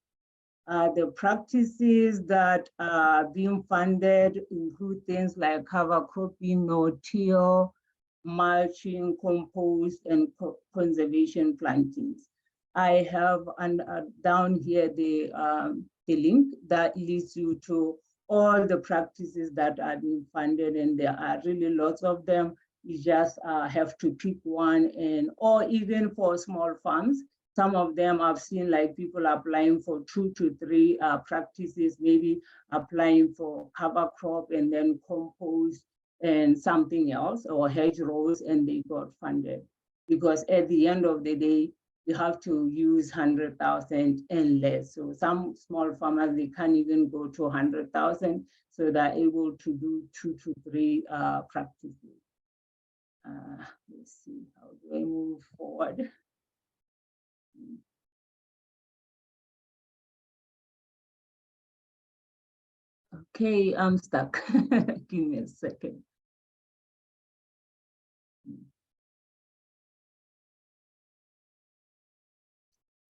The practices that are being funded include things like cover cropping, no-till, mulching, compost, and conservation plantings. I have down here the link that leads you to all the practices that are being funded, and there are really lots of them. You just have to pick one, or even for small farms, some of them I've seen like people applying for 2 to 3 practices, maybe applying for cover crop and then compost and something else, or hedgerows, and they got funded. Because at the end of the day, you have to use 100,000 and less. So some small farmers, they can't even go to 100,000, so they're able to do 2 to 3 practices. Let's see, how do I move forward? Okay, I'm stuck. Give me a second.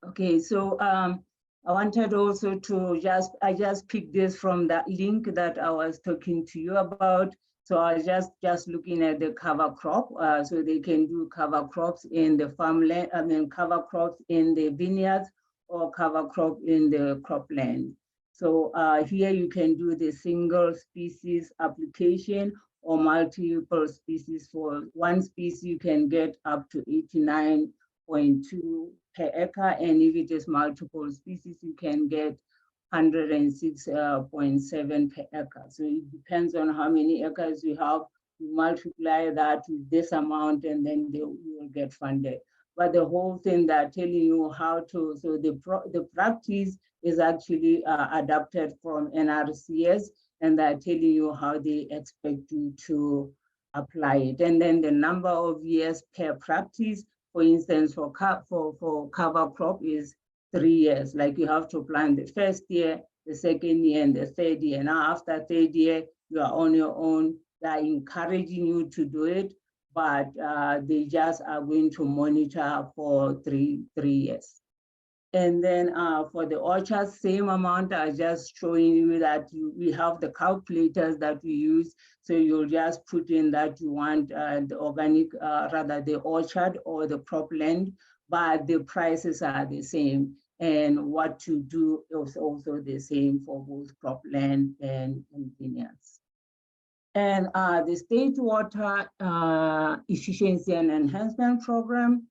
Okay, so I wanted also to I just picked this from that link that I was talking to you about. So I was just looking at the cover crop, so they can do cover crops in the farmland, cover crops in the vineyards, or cover crop in the cropland. So here you can do the single species application or multiple species. For one species, you can get up to 89.2 per acre, and if it is multiple species, you can get 106.7 per acre. So it depends on how many acres you have. You multiply that with this amount, and then you will get funded. but the whole thing they're telling you how to, so the practice is actually adapted from NRCS, and they're telling you how they expect you to apply it. And then the number of years per practice, for instance, for cover crop is 3 years. Like you have to plant the first year, the second year, and the third year. Now after third year, you are on your own. They're encouraging you to do it, but they just are going to monitor for three years. And then for the orchards, same amount. I just showing you that we have the calculators that we use. So you'll just put in that you want the organic, rather the orchard or the cropland, but the prices are the same. And what to do is also the same for both cropland and vineyards. And the state water efficiency and enhancement program,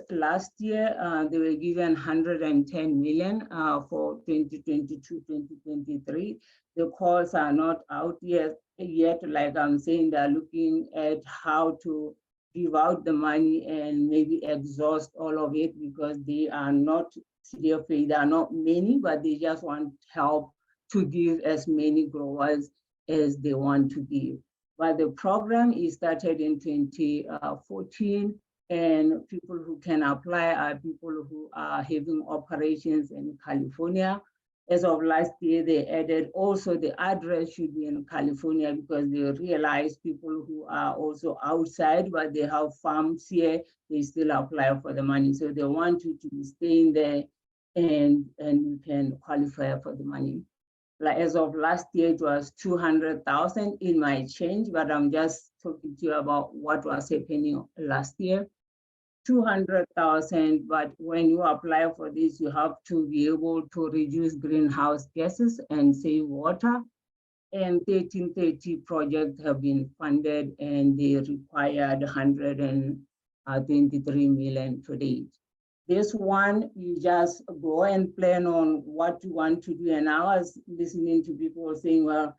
last year, they were given 110 million for 2022-2023. The calls are not out yet. Like I'm saying, they're looking at how to give out the money and maybe exhaust all of it, because they are not CDFA, there are not many, but they just want help to give as many growers as they want to give. But the program is started in 2014. And people who can apply are people who are having operations in California. As of last year, they added also the address should be in California, because they realize people who are also outside, but they have farms here, they still apply for the money. So they want you to be staying there and you can qualify for the money. Like as of last year, it was 200,000. It might change, but I'm just talking to you about what was happening last year. 200,000, but when you apply for this, you have to be able to reduce greenhouse gases and save water. And 1330 projects have been funded, and they required 123 million to date. This one, you just go and plan on what you want to do. And I was listening to people saying, well,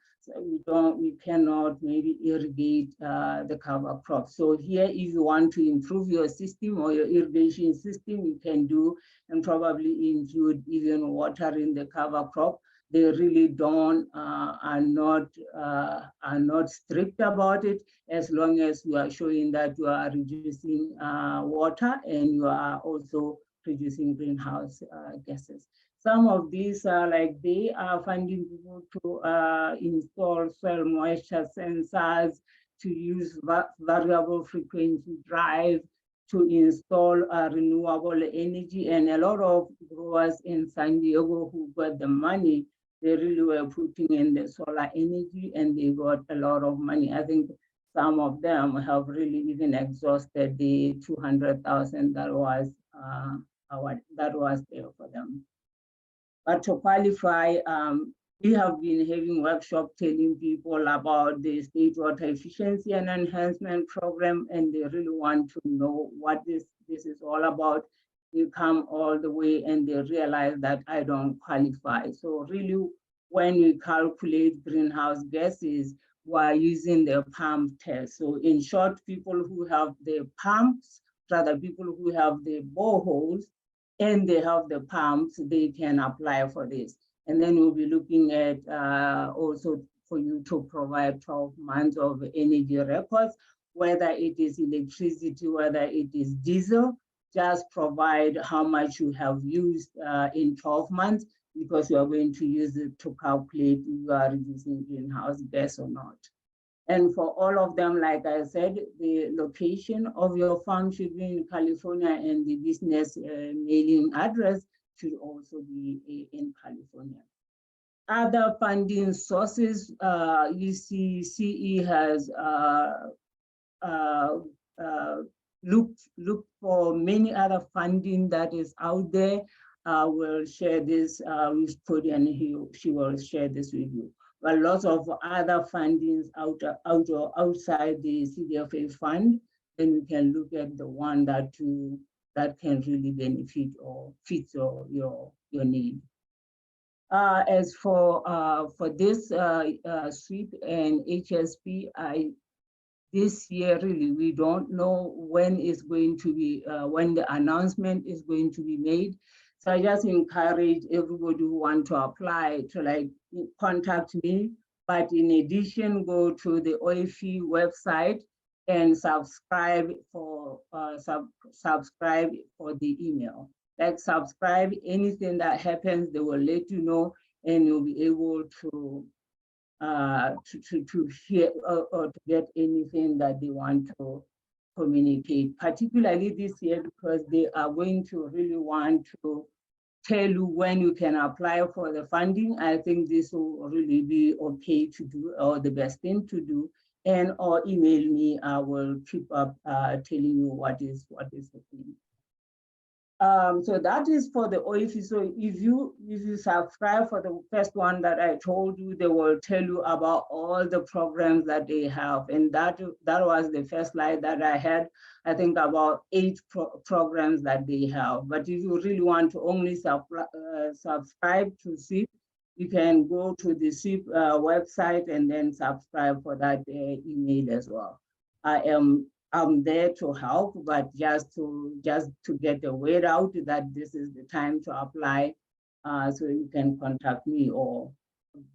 we cannot maybe irrigate the cover crop. So here, if you want to improve your system or your irrigation system, you can do, and probably include even watering the cover crop. They really are not strict about it, as long as you are showing that you are reducing water and you are also reducing greenhouse gases. Some of these are like, they are funding people to install soil moisture sensors, to use variable frequency drive, to install renewable energy. And a lot of growers in San Diego who got the money, they really were putting in the solar energy, and they got a lot of money. I think some of them have really even exhausted the 200,000 that was there for them. But to qualify, we have been having workshops telling people about the state water efficiency and enhancement program, and they really want to know what this is all about. They come all the way and they realize that I don't qualify. So really, when we calculate greenhouse gases, we're using the pump test. So in short, people who have the pumps, rather people who have the boreholes, and they have the pumps, they can apply for this. And then we'll be looking at also for you to provide 12 months of energy records, whether it is electricity, whether it is diesel, just provide how much you have used in 12 months, because you are going to use it to calculate if you are reducing greenhouse gas or not. And for all of them, like I said, the location of your farm should be in California, and the business mailing address should also be in California. Other funding sources, you see CE has looked for many other funding that is out there. We'll share this with Cody, and she will share this with you. But lots of other fundings outside the CDFA fund, then you can look at the one that can really benefit or fit your need. As for this SWIP and HSP, this year, really, we don't know when it's going to be, when the announcement is going to be made. So I just encourage everybody who want to apply to like contact me. But in addition, go to the OIFI website and subscribe for subscribe for the email. Like subscribe, anything that happens, they will let you know, and you'll be able to hear or to get anything that they want to communicate, particularly this year, because they are going to really want to tell you when you can apply for the funding. I think this will really be okay to do, or the best thing to do. And or email me, I will keep up telling you what is the thing. So that is for the OIFI. So if you subscribe for the first one that I told you, they will tell you about all the programs that they have. And that was the first slide that I had, I think about 8 programs that they have. But if you really want to only subscribe to SIP, you can go to the SIP website and then subscribe for that email as well. I'm there to help, but just to get the word out that this is the time to apply, so you can contact me, or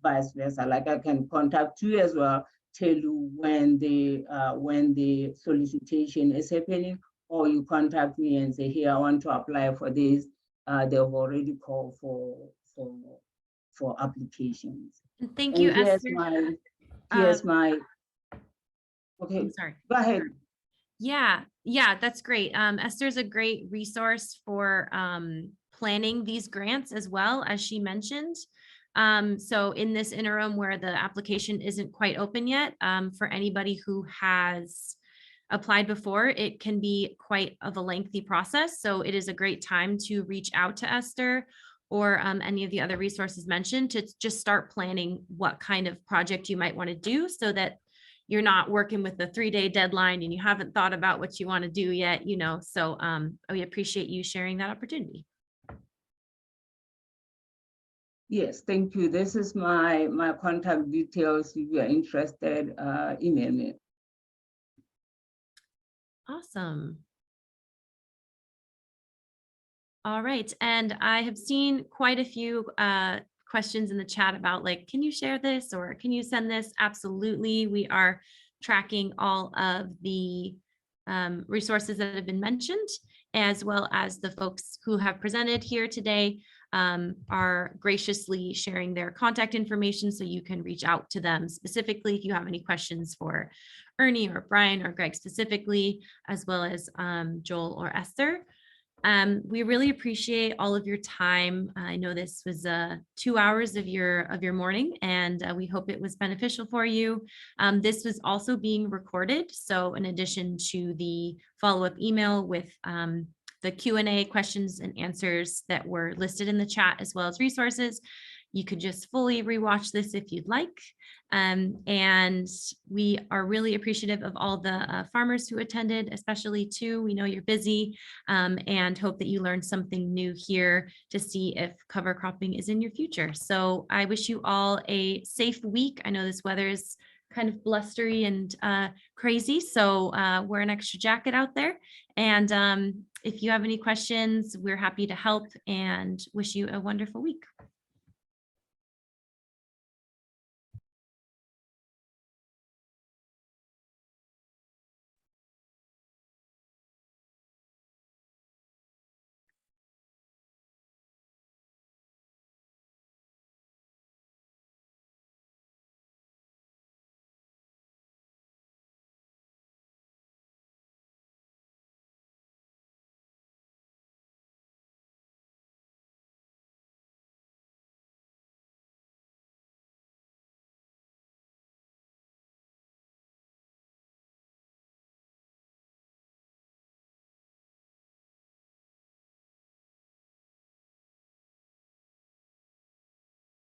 vice versa. Like I can contact you as well, tell you when the solicitation is happening, or you contact me and say, here, I want to apply for this. They've already called for applications. And thank And you, here's Esther. my okay. I'm sorry. Go ahead. Yeah, that's great. Esther's a great resource for planning these grants as well, as she mentioned. So in this interim where the application isn't quite open yet, for anybody who has applied before, it can be quite of a lengthy process. So it is a great time to reach out to Esther or any of the other resources mentioned to just start planning what kind of project you might want to do, so that you're not working with a 3-day deadline and you haven't thought about what you want to do yet, so we appreciate you sharing that opportunity. Yes, thank you. This is my contact details. If you're interested, email me. Awesome. All right, and I have seen quite a few questions in the chat about like, can you share this or can you send this? Absolutely. We are tracking all of the resources that have been mentioned, as well as the folks who have presented here today are graciously sharing their contact information, so you can reach out to them specifically if you have any questions for Ernie or Brian or Greg specifically, as well as Joel or Esther. We really appreciate all of your time. I know this was 2 hours of your morning, and we hope it was beneficial for you. This was also being recorded. So in addition to the follow-up email with the Q&A questions and answers that were listed in the chat, as well as resources, you could just fully rewatch this if you'd like. And we are really appreciative of all the farmers who attended, especially too. We know you're busy, and hope that you learned something new here to see if cover cropping is in your future. So I wish you all a safe week. I know this weather is kind of blustery and crazy, so wear an extra jacket out there. And if you have any questions, we're happy to help, and wish you a wonderful week.